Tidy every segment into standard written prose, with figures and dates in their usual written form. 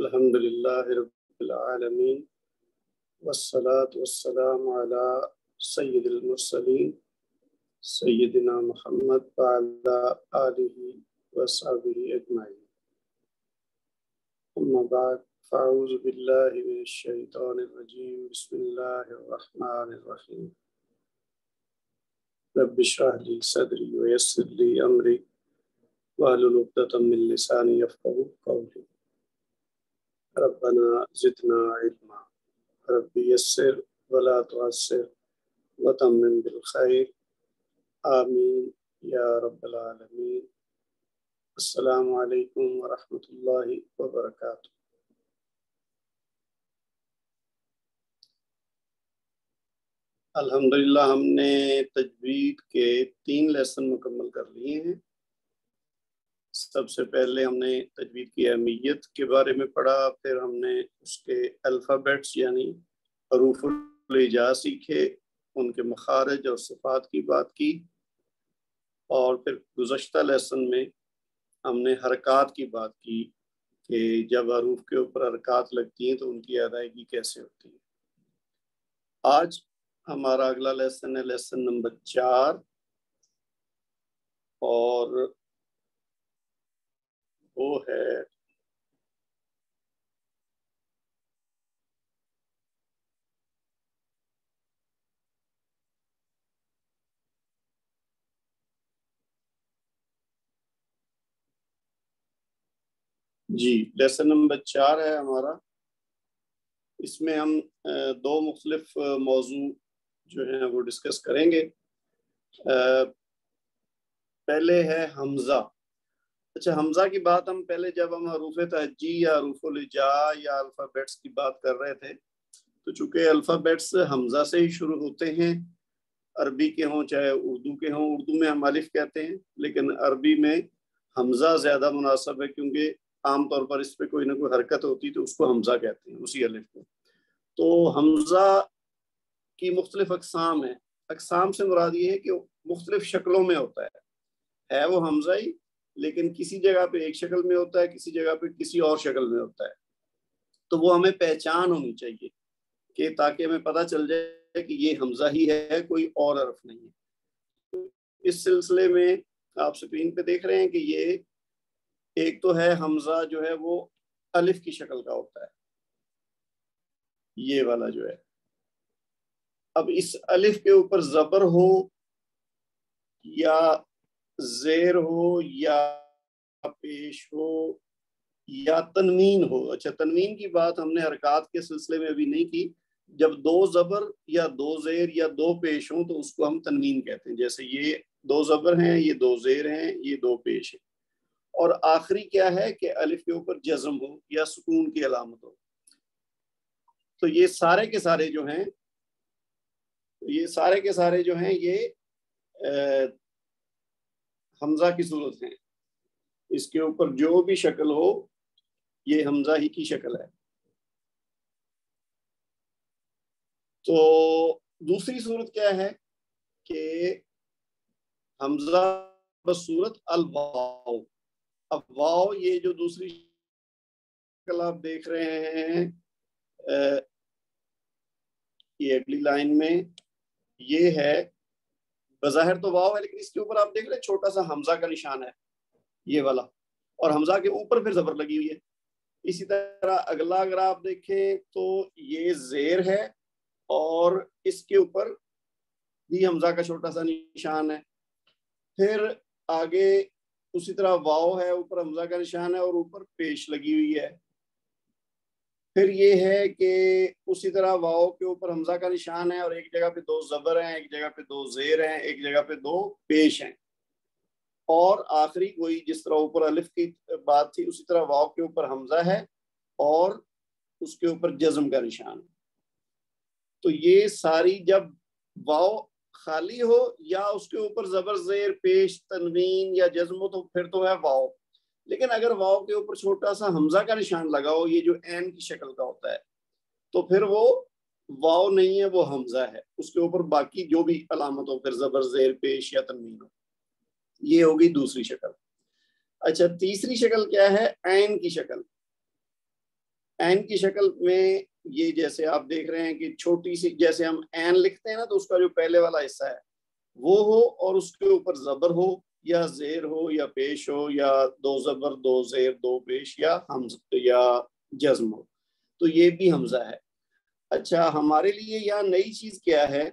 الحمد للہ رب العالمین والصلاة والسلام علی سید المرسلین سیدنا محمد وعلی آلہ وصحبہ اجمعین، اما بعد فاعوذ باللہ من الشیطان الرجیم، بسم اللہ الرحمن الرحیم۔ رب اشرح لی صدری ویسر لی امری واحلل عقدۃ من لسانی یفقہوا قولی۔ ربنا زدنا علما رب یسر ولا تعسر وتمم بالخیر، آمین یا رب العالمین۔ السلام علیکم ورحمۃ اللہ وبرکاتہ۔ الحمدللہ ہم نے تجوید کے 3 لیسن مکمل کر لیے ہیں۔ سب سے پہلے ہم نے تجوید کی اہمیت کے بارے میں پڑھا، پھر ہم نے اس کے الفابیٹس یعنی حروف الہجاء سیکھے، ان کے مخارج اور صفات کی بات کی، اور پھر گزشتہ لیسن میں ہم نے حرکات کی بات کی کہ جب حروف کے اوپر حرکات لگتی ہیں تو ان کی ادائیگی کیسے ہوتی ہے۔ آج ہمارا اگلا لیسن ہے لیسن نمبر 4، اور وہ ہے لیسن نمبر 4 ہے ہمارا۔ اس میں ہم 2 مختلف موضوع جو ہیں وہ ڈسکس کریں گے۔ پہلے ہے حمزہ۔ اچھا، حمزہ کی بات ہم پہلے جب ہم حروف تہجی یا حروف الہجاء یا الفابیٹس کی بات کر رہے تھے تو چونکہ الفابیٹس حمزہ سے ہی شروع ہوتے ہیں، عربی کے ہوں چاہے اردو کے ہوں، اردو میں ہم الف کہتے ہیں لیکن عربی میں حمزہ زیادہ مناسب ہے، کیونکہ عام طور پر اس پہ کوئی نہ کوئی حرکت ہوتی تو اس کو حمزہ کہتے ہیں، اسی الف کو۔ تو حمزہ کی مختلف اقسام ہیں۔ اقسام سے مراد یہ ہے کہ مختلف شکلوں میں ہوتا ہے وہ حمزہ ہی، لیکن کسی جگہ پہ ایک شکل میں ہوتا ہے، کسی جگہ پہ کسی اور شکل میں ہوتا ہے۔ تو وہ ہمیں پہچان ہونی چاہیے کہ تاکہ ہمیں پتہ چل جائے کہ یہ حمزہ ہی ہے، کوئی اور حرف نہیں ہے۔ اس سلسلے میں آپ سکرین پہ دیکھ رہے ہیں کہ یہ ایک تو ہے حمزہ جو ہے وہ الف کی شکل کا ہوتا ہے، یہ والا جو ہے۔ اب اس الف کے اوپر زبر ہو یا زیر ہو یا پیش ہو یا تنوین ہو۔ اچھا، تنوین کی بات ہم نے حرکات کے سلسلے میں ابھی نہیں کی۔ جب 2 زبر یا 2 زیر یا 2 پیش ہوں تو اس کو ہم تنوین کہتے ہیں۔ جیسے یہ 2 زبر ہیں، یہ 2 زیر ہیں، یہ 2 پیش ہیں، اور آخری کیا ہے کہ الف کے اوپر جزم ہو یا سکون کی علامت ہو۔ تو یہ سارے کے سارے جو ہیں یہ حمزہ کی صورت ہیں۔ اس کے اوپر جو بھی شکل ہو یہ حمزہ ہی کی شکل ہے۔ تو دوسری صورت کیا ہے کہ حمزہ بصورت الواو۔ اب واو، یہ جو دوسری شکل آپ دیکھ رہے ہیں یہ اگلی لائن میں، یہ ہے بظاہر تو واو ہے لیکن اس کے اوپر آپ دیکھ رہے ہیں چھوٹا سا حمزہ کا نشان ہے، یہ والا، اور حمزہ کے اوپر پھر زبر لگی ہوئی ہے۔ اسی طرح اگلا اگر آپ دیکھیں تو یہ زیر ہے اور اس کے اوپر بھی حمزہ کا چھوٹا سا نشان ہے۔ پھر آگے اسی طرح واو ہے، اوپر حمزہ کا نشان ہے اور اوپر پیش لگی ہوئی ہے۔ پھر یہ ہے کہ اسی طرح واو کے اوپر حمزہ کا نشان ہے اور ایک جگہ پہ 2 زبر ہیں، ایک جگہ پہ 2 زیر ہیں، ایک جگہ پہ 2 پیش ہیں، اور آخری کوئی جس طرح اوپر الف کی بات تھی اسی طرح واو کے اوپر حمزہ ہے اور اس کے اوپر جزم کا نشان ہے۔ تو یہ ساری جب واو خالی ہو یا اس کے اوپر زبر زیر پیش تنوین یا جزم ہو تو پھر تو ہے واو، لیکن اگر واو کے اوپر چھوٹا سا حمزہ کا نشان لگا ہو، یہ جو عین کی شکل کا ہوتا ہے، تو پھر وہ واو نہیں ہے، وہ حمزہ ہے۔ اس کے اوپر باقی جو بھی علامت ہو، پھر زبر زیر پیش یا تنوین ہو، یہ ہوگی دوسری شکل۔ اچھا، تیسری شکل کیا ہے؟ عین کی شکل۔ این کی شکل میں یہ جیسے آپ دیکھ رہے ہیں کہ چھوٹی سی جیسے ہم این لکھتے ہیں نا تو اس کا جو پہلے والا حصہ ہے وہ ہو اور اس کے اوپر زبر ہو یا زیر ہو یا پیش ہو یا دو زبر دو زیر دو پیش یا جزم ہو تو یہ بھی حمزہ ہے. اچھا ہمارے لیے یہاں نئی چیز کیا ہے؟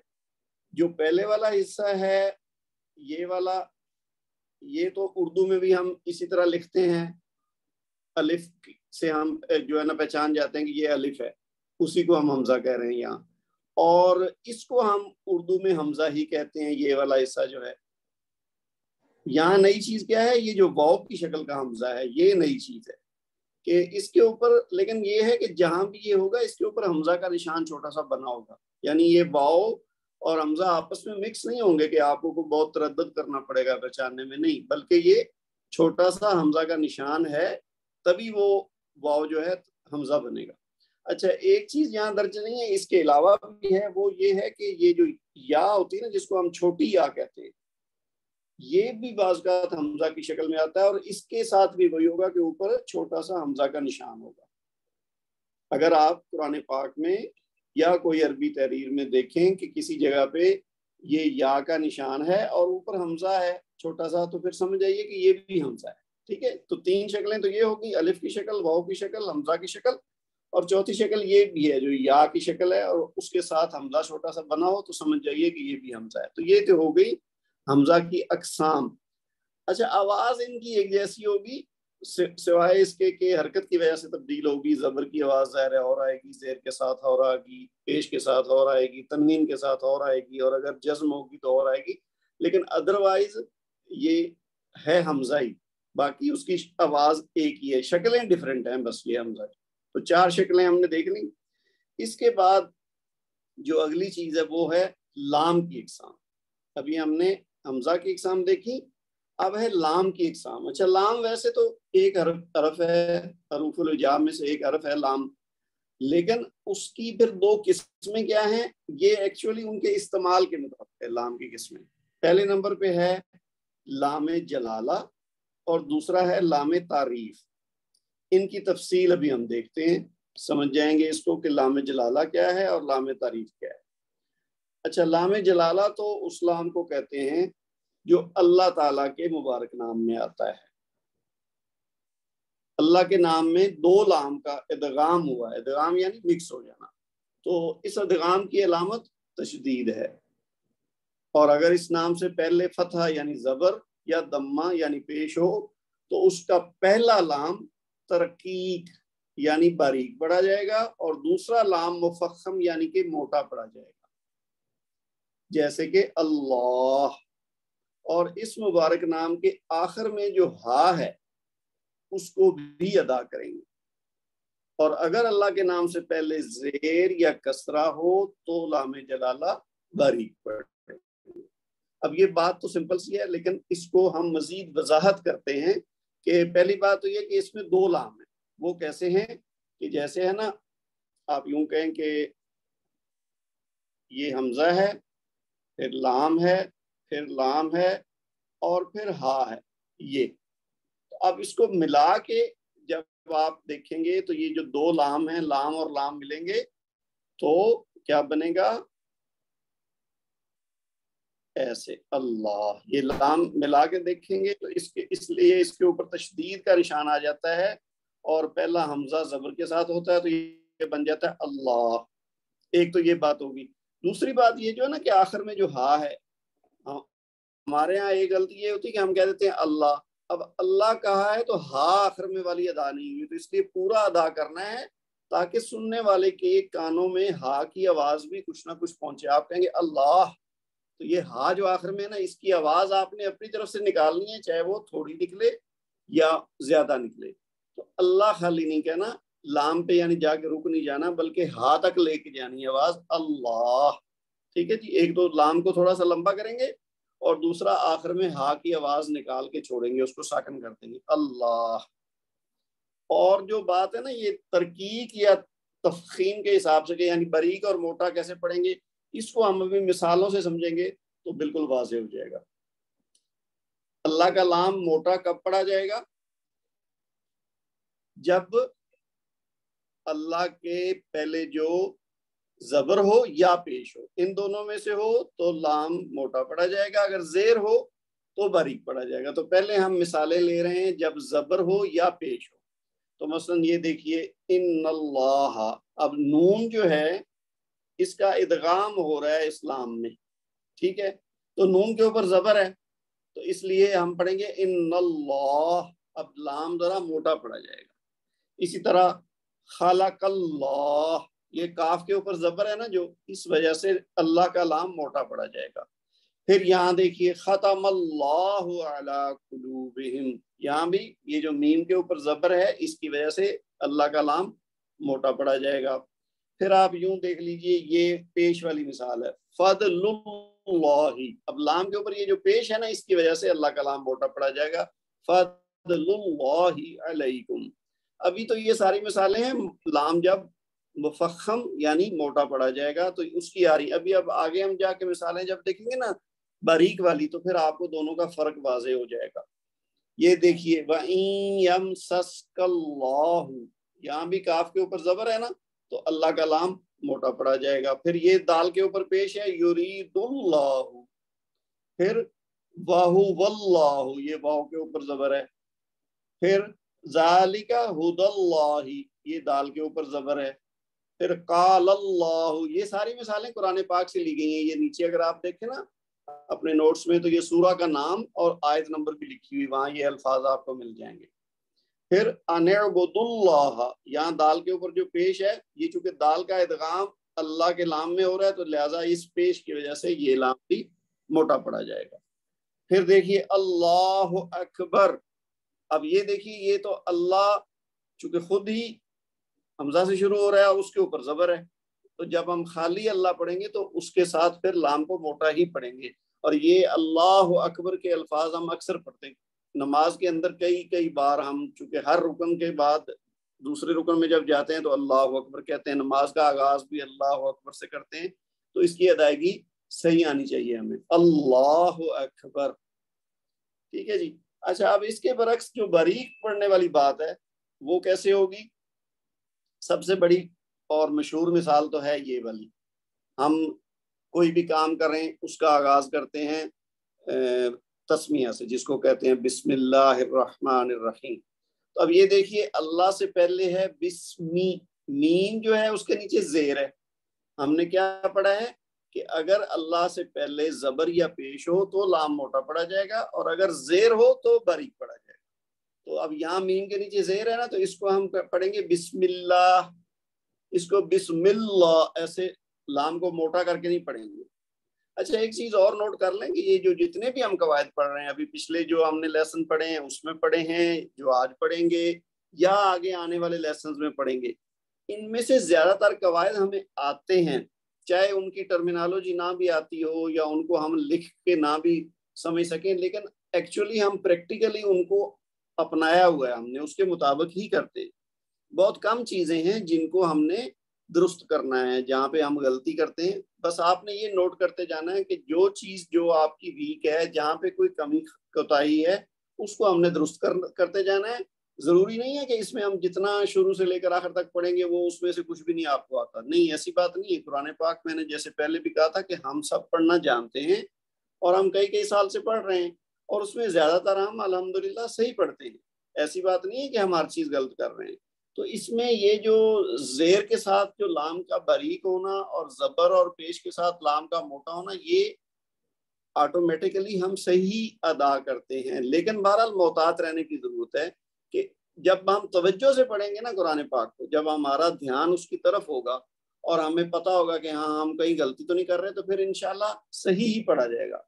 جو پہلے والا حصہ ہے یہ والا، یہ تو اردو میں بھی ہم اسی طرح لکھتے ہیں، الف سے ہم جو ہے نا پہچان جاتے ہیں کہ یہ الف ہے، اسی کو ہم حمزہ کہہ رہے ہیں یہاں، اور اس کو ہم اردو میں حمزہ ہی کہتے ہیں. یہ والا حصہ جو ہے یہاں نئی چیز کیا ہے؟ یہ جو واو کی شکل کا حمزہ ہے یہ نئی چیز ہے کہ اس کے اوپر، لیکن یہ ہے کہ جہاں بھی یہ ہوگا اس کے اوپر حمزہ کا نشان چھوٹا سا بنا ہوگا، یعنی یہ واو اور حمزہ آپس میں مکس نہیں ہوں گے کہ آپ کو بہت تردد کرنا پڑے گا پہچاننے میں، نہیں، بلکہ یہ چھوٹا سا حمزہ کا نشان ہے تبھی وہ واو جو ہے حمزہ بنے گا. اچھا ایک چیز یہاں درج نہیں ہے، اس کے علاوہ بھی ہے، وہ یہ ہے کہ یہ جو یا ہوتی ہے نا جس کو ہم چھوٹی یا کہتے ہیں، یہ بھی بعض اوقات حمزہ کی شکل میں آتا ہے اور اس کے ساتھ بھی وہی ہوگا کہ اوپر چھوٹا سا حمزہ کا نشان ہوگا. اگر آپ قرآن پاک میں یا کوئی عربی تحریر میں دیکھیں کہ کسی جگہ پہ یہ یا کا نشان ہے اور اوپر حمزہ ہے چھوٹا سا تو پھر سمجھ آئیے کہ یہ بھی حمزہ ہے. ٹھیک ہے، تو تین شکلیں تو یہ ہوگی، الف کی شکل، واو کی شکل، حمزہ کی شکل، اور چوتھی شکل یہ بھی ہے جو یا کی شکل ہے اور اس کے ساتھ حمزہ چھوٹا سا بنا ہو تو سمجھ جائیے کہ یہ بھی حمزہ ہے. تو یہ تو ہو گئی حمزہ کی اقسام. اچھا آواز ان کی ایک جیسی ہوگی سوائے اس کے کہ حرکت کی وجہ سے تبدیل ہوگی. زبر کی آواز ظاہر ہے اور آئے گی، زیر کے ساتھ اور آئے گی، پیش کے ساتھ اور آئے گی، تنوین کے ساتھ اور آئے گی، اور اگر جزم ہوگی تو اور آئے گی، لیکن ادروائز یہ ہے حمزہ ہی، باقی اس کی آواز ایک ہی ہے، شکلیں ڈیفرنٹ ہیں بس. یہ حمزہ تو چار شکلیں ہم نے دیکھ لی. اس کے بعد جو اگلی چیز ہے وہ ہے لام کی اقسام. ابھی ہم نے حمزہ کی اقسام دیکھی، اب ہے لام کی اقسام. اچھا لام ویسے تو ایک حرف ہے، حروف الہجا میں سے ایک حرف ہے لام، لیکن اس کی پھر دو قسمیں کیا ہیں؟ یہ ایکچولی ان کے استعمال کے مطابق ہے لام کی قسمیں. پہلے نمبر پہ ہے لام جلالہ اور دوسرا ہے لام تعریف. ان کی تفصیل ابھی ہم دیکھتے ہیں، سمجھ جائیں گے اس کو کہ لام جلالہ کیا ہے اور لام تعریف کیا ہے. اچھا لام جلالہ تو اس لام کو کہتے ہیں جو اللہ تعالیٰ کے مبارک نام میں آتا ہے. اللہ کے نام میں دو لام کا ادغام ہوا ہے، ادغام یعنی مکس ہو جانا، تو اس ادغام کی علامت تشدید ہے. اور اگر اس نام سے پہلے فتحہ یعنی زبر یا دمہ یعنی پیش ہو تو اس کا پہلا لام ترقیق یعنی باریک پڑھا جائے گا اور دوسرا لام مفخم یعنی کہ موٹا پڑھا جائے گا، جیسے کہ اللہ. اور اس مبارک نام کے آخر میں جو ہا ہے اس کو بھی ادا کریں گے. اور اگر اللہ کے نام سے پہلے زیر یا کسرہ ہو تو لام جلالہ باریک پڑھیں گے. اب یہ بات تو سمپل سی ہے لیکن اس کو ہم مزید وضاحت کرتے ہیں کہ پہلی بات تو یہ کہ اس میں دو لام ہیں. وہ کیسے ہیں کہ جیسے ہے نا آپ یوں کہیں کہ یہ حمزہ ہے، پھر لام ہے، پھر لام ہے اور پھر ہا ہے. یہ اب اس کو ملا کے جب آپ دیکھیں گے تو یہ جو دو لام ہیں، لام اور لام ملیں گے تو کیا بنے گا؟ ایسے اللہ. یہ لام ملا کے دیکھیں گے تو اس لیے اس کے اوپر تشدید کا نشان آ جاتا ہے اور پہلا حمزہ زبر کے ساتھ ہوتا ہے تو یہ بن جاتا ہے اللہ. ایک تو یہ بات ہوگی. دوسری بات یہ جو ہے نا کہ آخر میں جو ہا ہے، ہمارے ہاں ایک غلطی یہ ہوتی ہے کہ ہم کہہ دیتے ہیں اللہ. اب اللہ کہا ہے تو ہا آخر میں والی ادا نہیں ہوئی، تو اس لیے پورا ادا کرنا ہے تاکہ سننے والے کے کانوں میں ہا کی آواز بھی کچھ نہ کچھ پہنچے. آپ کہیں گے اللہ تو یہ ہا جو آخر میں ہے نا اس کی آواز آپ نے اپنی طرف سے نکالنی ہے، چاہے وہ تھوڑی نکلے یا زیادہ نکلے. تو اللہ خالی نہیں کہنا، لام پہ یعنی جا کے رک نہیں جانا بلکہ ہا تک لے کے جانی آواز اللہ. ٹھیک ہے جی. ایک دو لام کو تھوڑا سا لمبا کریں گے اور دوسرا آخر میں ہا کی آواز نکال کے چھوڑیں گے، اس کو ساکن کر دیں گے اللہ. اور جو بات ہے نا یہ ترکیق یا تفخیم کے حساب سے کہ یعنی باریک اور موٹا کیسے پڑھیں گے، اس کو ہم ابھی مثالوں سے سمجھیں گے تو بالکل واضح ہو جائے گا. اللہ کا لام موٹا کب پڑھا جائے گا؟ جب اللہ کے پہلے جو زبر ہو یا پیش ہو، ان دونوں میں سے ہو تو لام موٹا پڑا جائے گا، اگر زیر ہو تو باریک پڑا جائے گا۔ تو پہلے ہم مثالیں لے رہے ہیں جب زبر ہو یا پیش ہو۔ تو مثلا یہ دیکھیے ان اللہ، اب نون جو ہے اس کا ادغام ہو رہا ہے اسلام میں، ٹھیک ہے، تو نون کے اوپر زبر ہے تو اس لیے ہم پڑھیں گے ان اللہ، اب لام ذرا موٹا پڑا جائے گا۔ اسی طرح خلق اللہ، یہ کاف کے اوپر زبر ہے نا جو، اس وجہ سے اللہ کا لام موٹا پڑا جائے گا۔ پھر یہاں دیکھیے ختم اللہ علی قلوبہم، یہاں بھی یہ جو میم کے اوپر زبر ہے اس کی وجہ سے اللہ کا لام موٹا پڑا جائے گا۔ پھر آپ یوں دیکھ لیجئے، یہ پیش والی مثال ہے فضل اللہ، اب لام کے اوپر یہ جو پیش ہے نا اس کی وجہ سے اللہ کا لام موٹا پڑا جائے گا، فضل اللہ علیکم۔ ابھی تو یہ ساری مثالیں ہیں لام جب مفخم یعنی موٹا پڑا جائے گا تو اس کی آ رہی۔ اب آگے ہم جا کے مثالیں جب دیکھیں گے نا باریک والی تو پھر آپ کو دونوں کا فرق واضح ہو جائے گا۔ یہ دیکھیے وَإِن يَمْسَسْكَ اللَّهُ، یہاں بھی کاف کے اوپر زبر ہے نا تو اللہ کا لام موٹا پڑا جائے گا۔ پھر یہ دال کے اوپر پیش ہے یرید اللہ، پھر وَهُوَ اللَّهُ، یہ واو کے اوپر زبر ہے، پھر ذَلِكَ هُدَى اللَّهِ، یہ دال کے اوپر زبر ہے، پھر قال اللہ۔ یہ ساری مثالیں قرآن پاک سے لی گئی ہیں۔ یہ نیچے اگر آپ دیکھیں نا اپنے نوٹس میں تو یہ سورہ کا نام اور آیت نمبر بھی لکھی ہوئی، وہاں یہ الفاظ آپ کو مل جائیں گے۔ پھر ان اعبدوا اللہ، یہاں دال کے اوپر جو پیش ہے، یہ چونکہ دال کا ادغام اللہ کے لام میں ہو رہا ہے تو لہٰذا اس پیش کی وجہ سے یہ لام بھی موٹا پڑا جائے گا۔ پھر دیکھیے اللہ اکبر، اب یہ دیکھیے یہ تو اللہ چونکہ خود ہی حمزہ سے شروع ہو رہا ہے اور اس کے اوپر زبر ہے، تو جب ہم خالی اللہ پڑھیں گے تو اس کے ساتھ پھر لام کو موٹا ہی پڑھیں گے۔ اور یہ اللہ اکبر کے الفاظ ہم اکثر پڑھتے ہیں نماز کے اندر، کئی بار ہم چونکہ ہر رکن کے بعد دوسرے رکن میں جب جاتے ہیں تو اللہ اکبر کہتے ہیں، نماز کا آغاز بھی اللہ اکبر سے کرتے ہیں، تو اس کی ادائیگی صحیح آنی چاہیے ہمیں، اللہ اکبر، ٹھیک ہے جی۔ اچھا اب اس کے برعکس جو باریک پڑھنے والی بات ہے وہ کیسے ہوگی؟ سب سے بڑی اور مشہور مثال تو ہے یہ والی، ہم کوئی بھی کام کریں اس کا آغاز کرتے ہیں تسمیہ سے، جس کو کہتے ہیں بسم اللہ الرحمن الرحیم۔ تو اب یہ دیکھیے اللہ سے پہلے ہے بسمی، میم جو ہے اس کے نیچے زیر ہے، ہم نے کیا پڑھا ہے کہ اگر اللہ سے پہلے زبر یا پیش ہو تو لام موٹا پڑا جائے گا اور اگر زیر ہو تو باریک پڑا جائے گا۔ تو اب یہاں میم کے نیچے زیر ہے نا تو اس کو ہم پڑھیں گے بسم اللہ، اس کو بسم اللہ ایسے لام کو موٹا کر کے نہیں پڑھیں گے۔ اچھا ایک چیز اور نوٹ کر لیں کہ یہ جو جتنے بھی ہم قواعد پڑھ رہے ہیں، ابھی پچھلے جو ہم نے لیسن پڑھے ہیں اس میں پڑھے ہیں، جو آج پڑھیں گے یا آگے آنے والے لیسنز میں پڑھیں گے، ان میں سے زیادہ تر قواعد ہمیں آتے ہیں، چاہے ان کی ٹرمینالوجی نہ بھی آتی ہو یا ان کو ہم لکھ کے نہ بھی سمجھ سکیں، لیکن ایکچولی ہم پریکٹیکلی ان کو اپنایا ہوا ہے، ہم نے اس کے مطابق ہی کرتے۔ بہت کم چیزیں ہیں جن کو ہم نے درست کرنا ہے، جہاں پہ ہم غلطی کرتے ہیں بس آپ نے یہ نوٹ کرتے جانا ہے کہ جو چیز جو آپ کی ویک ہے، جہاں پہ کوئی کمی کوتاہی ہے، اس کو ہم نے درست کرتے جانا ہے۔ ضروری نہیں ہے کہ اس میں ہم جتنا شروع سے لے کر آخر تک پڑھیں گے وہ اس میں سے کچھ بھی نہیں آپ کو آتا، نہیں، ایسی بات نہیں ہے۔ قرآن پاک میں نے جیسے پہلے بھی کہا تھا کہ ہم سب پڑھنا جانتے ہیں اور ہم کئی سال سے پڑھ رہے ہیں اور اس میں زیادہ تر ہم الحمدللہ صحیح پڑھتے ہیں، ایسی بات نہیں ہے کہ ہم ہر چیز غلط کر رہے ہیں۔ تو اس میں یہ جو زیر کے ساتھ جو لام کا باریک ہونا اور زبر اور پیش کے ساتھ لام کا موٹا ہونا، یہ آٹومیٹیکلی ہم صحیح ادا کرتے ہیں، لیکن بہرحال محتاط رہنے کی ضرورت ہے کہ جب ہم توجہ سے پڑھیں گے نا قرآن پاک کو، جب ہمارا دھیان اس کی طرف ہوگا اور ہمیں پتا ہوگا کہ ہاں ہم کہیں غلطی تو نہیں کر رہے، تو پھر انشاءاللہ صحیح ہی پڑھا جائے گا۔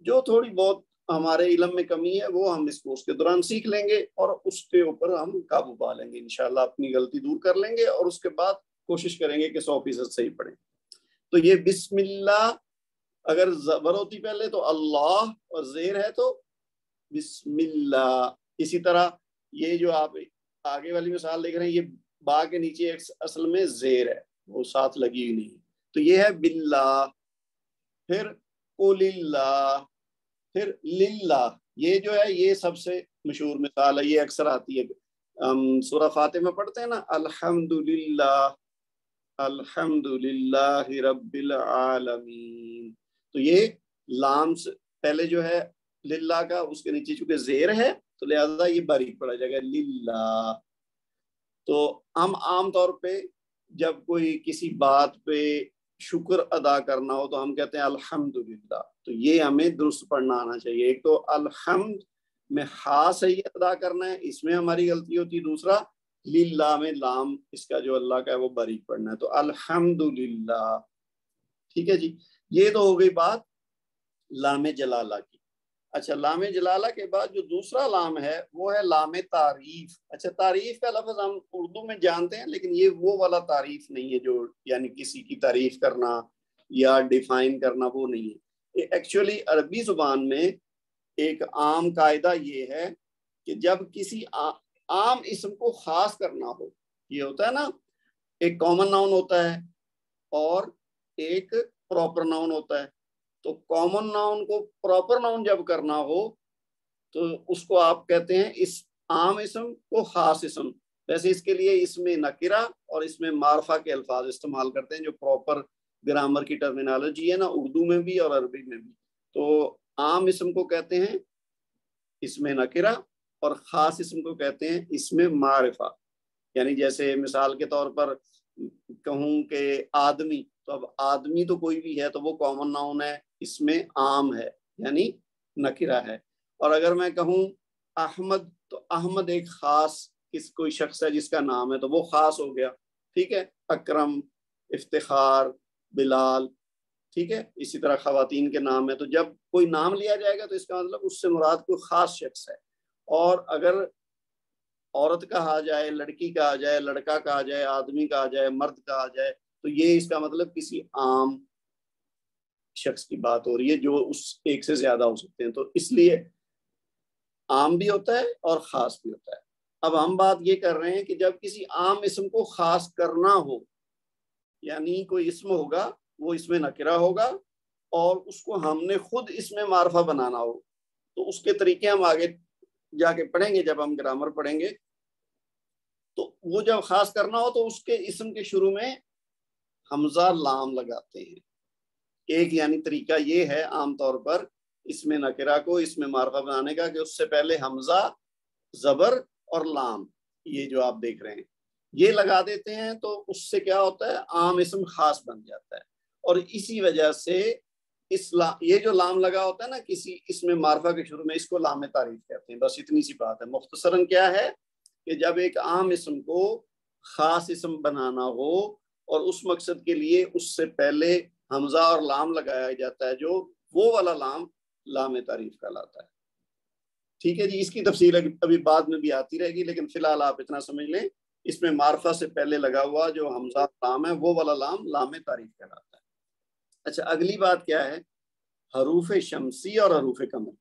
جو تھوڑی بہت ہمارے علم میں کمی ہے وہ ہم اس کے دوران سیکھ لیں گے اور اس کے اوپر ہم قابو پا لیں گے، انشاءاللہ اپنی غلطی دور کر لیں گے اور اس کے بعد کوشش کریں گے کہ 100% صحیح پڑھیں۔ تو یہ بسم اللہ اگر زبر ہوتی پہلے تو اللہ اور زیر ہے تو بسم اللہ۔ اسی طرح یہ جو آپ آگے والی مثال دیکھ رہے ہیں، یہ با کے نیچے اصل میں زیر ہے، وہ ساتھ لگی ہوئی نہیں، تو یہ ہے باللہ۔ پھر قل اللہ، پھر للہ، یہ جو ہے یہ سب سے مشہور مثال ہے، یہ اکثر آتی ہے سورہ فاتح میں پڑھتے ہیں نا الحمدللہ الحمدللہ رب العالمین، تو یہ لام سے پہلے جو ہے للہ کا، اس کے نیچے چونکہ زیر ہے تو لہذا یہ باریک پڑا جائے گا للہ۔ تو ہم عام طور پہ جب کوئی کسی بات پہ شکر ادا کرنا ہو تو ہم کہتے ہیں الحمدللہ، تو یہ ہمیں درست پڑھنا آنا چاہیے۔ ایک تو الحمد میں ہا صحیح ادا کرنا ہے، اس میں ہماری غلطی ہوتی ہے، دوسرا للہ میں لام اس کا جو اللہ کا ہے وہ باریک پڑھنا ہے، تو الحمدللہ۔ ٹھیک ہے جی، یہ تو ہو گئی بات لام جلالہ کی۔ اچھا، لام جلالہ کے بعد جو دوسرا لام ہے وہ ہے لام تعریف۔ اچھا، تعریف کا لفظ ہم اردو میں جانتے ہیں، لیکن یہ وہ والا تعریف نہیں ہے جو یعنی کسی کی تعریف کرنا یا ڈیفائن کرنا، وہ نہیں ہے۔ ایکچولی عربی زبان میں ایک عام قاعدہ یہ ہے کہ جب کسی عام اسم کو خاص کرنا ہو، یہ ہوتا ہے نا، ایک کامن ناؤن ہوتا ہے اور ایک پراپر ناؤن ہوتا ہے، تو کامن ناؤن کو پراپر ناؤن جب کرنا ہو تو اس کو آپ کہتے ہیں اس عام اسم کو خاص اسم۔ ویسے اس کے لیے اس میں نکرہ اور اس میں معرفہ کے الفاظ استعمال کرتے ہیں جو پراپر گرامر کی ٹرمینالوجی ہے نا، اردو میں بھی اور عربی میں بھی۔ تو عام اسم کو کہتے ہیں اس میں نکرہ اور خاص اسم کو کہتے ہیں اس میں معرفہ۔ یعنی جیسے مثال کے طور پر کہوں کہ آدمی، تو اب آدمی تو کوئی بھی ہے تو وہ کامن ناؤن ہے، اس میں عام ہے یعنی نکرہ ہے۔ اور اگر میں کہوں احمد، تو احمد ایک خاص کوئی شخص ہے جس کا نام ہے تو وہ خاص ہو گیا۔ ٹھیک ہے، اکرم، افتخار، بلال، ٹھیک ہے، اسی طرح خواتین کے نام ہے، تو جب کوئی نام لیا جائے گا تو اس کا مطلب اس سے مراد کوئی خاص شخص ہے۔ اور اگر عورت کہا جائے، لڑکی کہا جائے، لڑکا کہا جائے، آدمی کہا جائے، مرد کہا جائے، تو یہ اس کا مطلب کسی عام شخص کی بات ہو رہی ہے جو اس ایک سے زیادہ ہو سکتے ہیں، تو اس لیے عام بھی ہوتا ہے اور خاص بھی ہوتا ہے۔ اب ہم بات یہ کر رہے ہیں کہ جب کسی عام اسم کو خاص کرنا ہو، یعنی کوئی اسم ہوگا وہ اس میں نکرہ ہوگا اور اس کو ہم نے خود اس میں معرفہ بنانا ہو، تو اس کے طریقے ہم آگے جا کے پڑھیں گے جب ہم گرامر پڑھیں گے۔ تو وہ جب خاص کرنا ہو تو اس کے اسم کے شروع میں حمزہ لام لگاتے ہیں۔ ایک یعنی طریقہ یہ ہے عام طور پر اس میں نکرہ کو اس میں معرفہ بنانے کا کہ اس سے پہلے حمزہ، زبر اور لام، یہ جو آپ دیکھ رہے ہیں یہ لگا دیتے ہیں، تو اس سے کیا ہوتا ہے عام اسم خاص بن جاتا ہے۔ اور اسی وجہ سے یہ جو لام لگا ہوتا ہے نا کسی اس میں معرفہ کے شروع میں، اس کو لام تعریف کہتے ہیں۔ بس اتنی سی بات ہے۔ مختصراً کیا ہے کہ جب ایک عام اسم کو خاص اسم بنانا ہو اور اس مقصد کے لیے اس سے پہلے حمزہ اور لام لگایا جاتا ہے، جو وہ والا لام لام تعریف کہلاتا ہے۔ ٹھیک ہے جی، اس کی تفصیل ابھی بعد میں بھی آتی رہے گی، لیکن فی الحال آپ اتنا سمجھ لیں، اس میں معرفہ سے پہلے لگا ہوا جو حمزہ لام ہے وہ والا لام لام تعریف کہلاتا ہے۔ اچھا، اگلی بات کیا ہے؟ حروف شمسی اور حروف قمری۔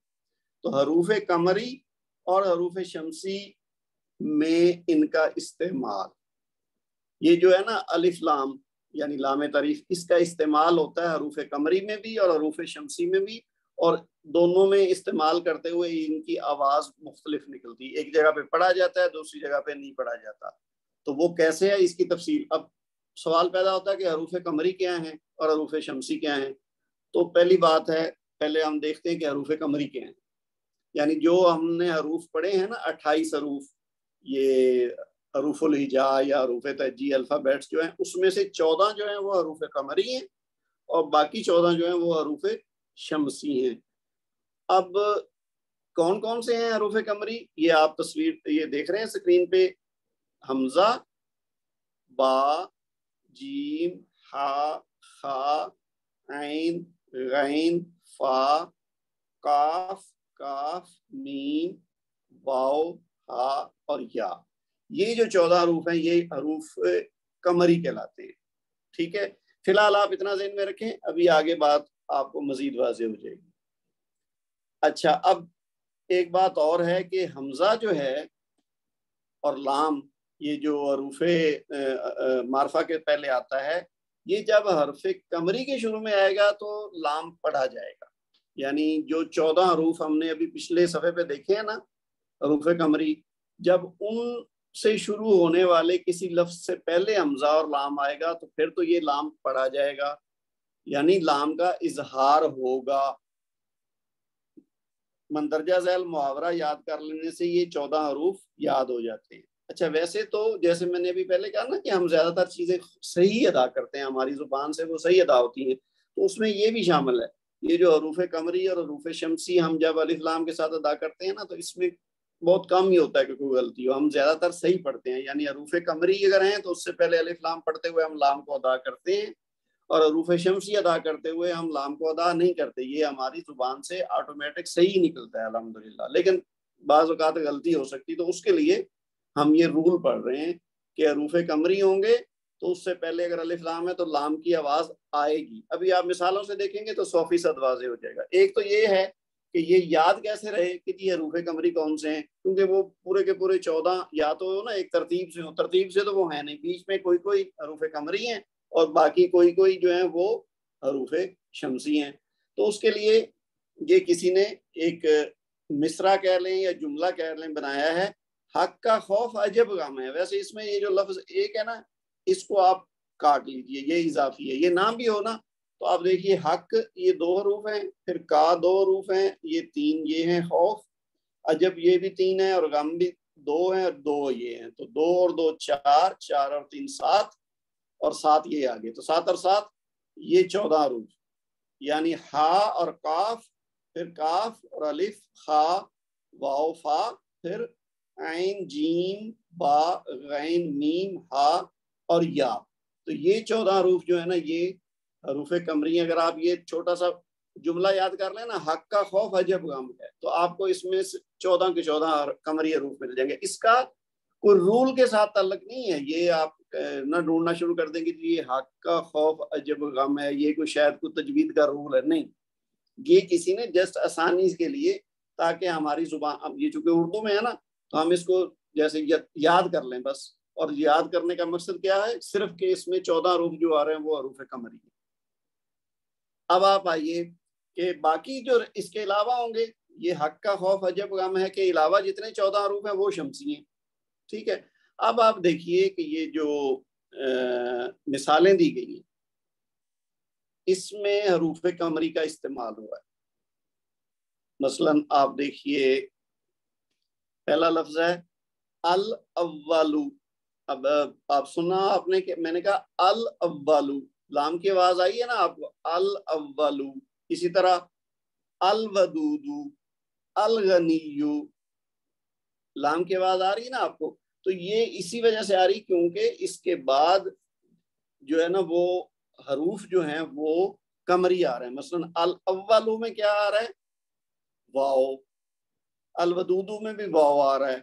تو حروف قمری اور حروف شمسی میں ان کا استعمال، یہ جو ہے نا الف لام یعنی لام تعریف، اس کا استعمال ہوتا ہے حروف قمری میں بھی اور حروف شمسی میں بھی، اور دونوں میں استعمال کرتے ہوئے ان کی آواز مختلف نکلتی ہے۔ ایک جگہ پہ پڑھا جاتا ہے، دوسری جگہ پہ نہیں پڑھا جاتا، تو وہ کیسے ہے اس کی تفصیل۔ اب سوال پیدا ہوتا ہے کہ حروف قمری کیا ہیں اور حروف شمسی کیا ہیں۔ تو پہلی بات ہے، پہلے ہم دیکھتے ہیں کہ حروف قمری کیا ہیں، یعنی جو ہم نے حروف پڑھے ہیں نا 28 حروف، یہ حروف الہجا یا حروف تہجی الفابیٹس جو ہیں، اس میں سے 14 جو ہیں وہ حروف قمری ہیں اور باقی 14 جو ہیں وہ حروف شمسی ہیں۔ اب کون کون سے ہیں حروف قمری؟ یہ آپ تصویر یہ دیکھ رہے ہیں اسکرین پہ، حمزہ، با، جیم، ہا، خا، عین، غین، فا، کاف، کاف، میم، واو، ہا اور یا۔ یہ جو 14 حروف ہیں یہ حروف قمری کہلاتے ہیں۔ ٹھیک ہے، فی الحال آپ اتنا ذہن میں رکھیں، ابھی آگے بات آپ کو مزید واضح ہو جائے گی۔ اچھا، اب ایک بات اور ہے کہ حمزہ جو ہے اور لام، یہ جو حروف معرفہ کے پہلے آتا ہے، یہ جب حرف قمری کے شروع میں آئے گا تو لام پڑھا جائے گا۔ یعنی جو 14 حروف ہم نے ابھی پچھلے صفحے پہ دیکھے ہیں نا حروف قمری، جب ان سے شروع ہونے والے کسی لفظ سے پہلے حمزہ اور لام آئے گا تو پھر تو یہ لام پڑھا جائے گا، یعنی لام کا اظہار ہوگا۔ مندرجہ ذیل محاورہ یاد کر لینے سے یہ 14 حروف یاد ہو جاتے ہیں۔ اچھا ویسے تو جیسے میں نے ابھی پہلے کہا نا کہ ہم زیادہ تر چیزیں صحیح ادا کرتے ہیں، ہماری زبان سے وہ صحیح ادا ہوتی ہیں، تو اس میں یہ بھی شامل ہے۔ یہ جو حروف قمری اور حروف شمسی ہم جب الف لام کے ساتھ ادا کرتے ہیں نا تو اس میں بہت کم ہی ہوتا ہے کہ کوئی غلطی ہو، ہم زیادہ تر صحیح پڑھتے ہیں۔ یعنی حروف قمری اگر ہیں تو اس سے پہلے الف لام پڑھتے ہوئے ہم لام کو ادا کرتے ہیں، اور حروف شمسی ادا کرتے ہوئے ہم لام کو ادا نہیں کرتے۔ یہ ہماری زبان سے آٹومیٹک صحیح نکلتا ہے الحمدللہ، لیکن بعض اوقات غلطی ہو سکتی، تو اس کے لیے ہم یہ رول پڑھ رہے ہیں کہ حروف قمری ہوں گے تو اس سے پہلے اگر الف لام ہے تو لام کی آواز آئے گی۔ ابھی آپ مثالوں سے دیکھیں گے تو 100% واضح ہو جائے گا۔ ایک تو یہ ہے کہ یہ یاد کیسے رہے کہ یہ حروف قمری کون سے ہیں، کیونکہ وہ پورے کے پورے 14 یا تو نا ایک ترتیب سے ہو، ترتیب سے تو وہ ہیں نہیں، بیچ میں کوئی کوئی حروف قمری ہیں اور باقی کوئی کوئی جو ہیں وہ حروف شمسی ہیں۔ تو اس کے لیے یہ کسی نے ایک مصرع کہہ لیں یا جملہ کہہ لیں بنایا ہے، حق کا خوف عجب غم ہے۔ ویسے اس میں یہ جو لفظ ایک ہے نا اس کو آپ کاٹ لیجئے، یہ اضافی ہے، یہ نام بھی ہو نا تو آپ دیکھیے حق یہ 2 حروف ہیں، پھر کا 2 حروف ہیں، یہ 3 یہ ہیں، خوف عجب یہ بھی 3 ہیں، اور غم بھی 2 ہیں، اور 2 یہ ہیں، تو 2 اور 2 4، 4 اور 3 7، اور 7 یہ آگے، تو 7 اور 7 یہ 14 حروف، یعنی ہا اور کاف، پھر کاف اور الف، خا واو فا، پھر عین جیم با غین میم ہا اور یا، تو یہ 14 حروف جو ہے نا یہ حروف قمری۔ اگر آپ یہ چھوٹا سا جملہ یاد کر لیں نا، حق کا خوف عجب غم ہے، تو آپ کو اس میں 14 کے 14 قمری حروف مل جائیں گے۔ اس کا کوئی رول کے ساتھ تعلق نہیں ہے، یہ آپ نہ ڈھونڈنا شروع کر دیں گے کہ یہ حق کا خوف عجب غم ہے، یہ کوئی شاید کوئی تجوید کا رول ہے، نہیں، یہ کسی نے جسٹ آسانی کے لیے تاکہ ہماری زبان، اب یہ چونکہ اردو میں ہے نا تو ہم اس کو جیسے یاد کر لیں بس، اور یاد کرنے کا مقصد کیا ہے، صرف کہ اس میں 14 حروف جو آ رہے ہیں وہ حروف قمری ہیں۔ اب آپ آئیے کہ باقی جو اس کے علاوہ ہوں گے، یہ حق کا خوف عجب غم ہے کے علاوہ جتنے 14 حروف ہیں وہ شمسی ہیں، ٹھیک ہے۔ اب آپ دیکھیے کہ یہ جو مثالیں دی گئی ہیں اس میں حروف قمری کا استعمال ہوا ہے۔ مثلا آپ دیکھیے پہلا لفظ ہے الاولو، اب آپ سنا آپ نے کہ میں نے کہا الاولو، لام کی آواز آئی ہے نا آپ کو، الاولو۔ اسی طرح الودودو، الغنیو، لام کی آواز آ رہی ہے نا آپ کو، تو یہ اسی وجہ سے آ رہی کیونکہ اس کے بعد جو ہے نا وہ حروف جو ہیں وہ قمری آ رہے ہیں۔ مثلا الاولو میں کیا آ رہا ہے، واو، الودودو میں بھی واو آ رہا ہے،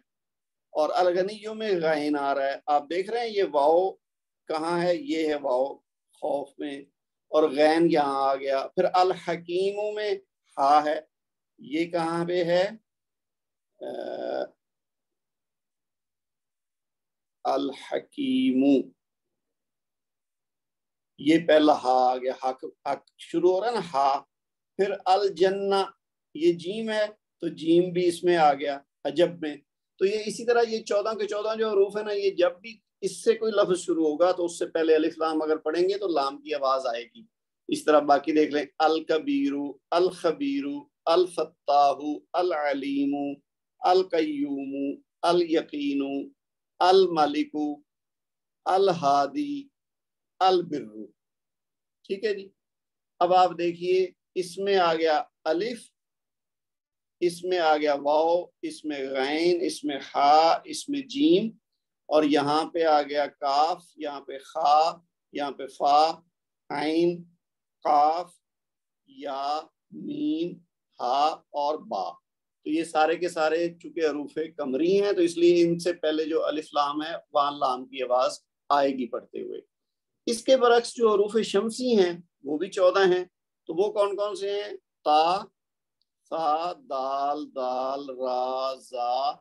اور الغنیوں میں غین آ رہا ہے۔ آپ دیکھ رہے ہیں یہ واو کہاں ہے، یہ ہے واو خوف میں، اور غین یہاں آ گیا۔ پھر الحکیموں میں ہا ہے، یہ کہاں پہ ہے، الحکیمو، یہ پہلا ہا آ گیا، حق شروع ہو رہا ہے نا ہا۔ پھر الجنہ، یہ جیم ہے تو جیم بھی اس میں آ گیا عجب میں۔ تو یہ اسی طرح یہ 14 کے 14 جو حروف ہے نا، یہ جب بھی اس سے کوئی لفظ شروع ہوگا تو اس سے پہلے الف لام اگر پڑھیں گے تو لام کی آواز آئے گی۔ اس طرح باقی دیکھ لیں، الکبیرو، الخبیرو، الفتاحو، العلیمو، القیومو، الیقینو، الملکو، الہادی، البرو، ٹھیک ہے جی۔ اب آپ دیکھیے اس میں آ گیا الف، اس میں آ گیا واو، اس میں غین، اس میں خا، اس میں جیم، اور یہاں پہ آ گیا کاف، یہاں پہ خا، یہاں پہ فا، عین، قاف، یا، میم، ہا اور با۔ تو یہ سارے کے سارے چونکہ حروف قمری ہیں تو اس لیے ان سے پہلے جو الف لام ہے وہاں لام کی آواز آئے گی پڑھتے ہوئے۔ اس کے برعکس جو حروف شمسی ہیں وہ بھی 14 ہیں، تو وہ کون کون سے ہیں، تا، ثا، دال، دال، را، زا،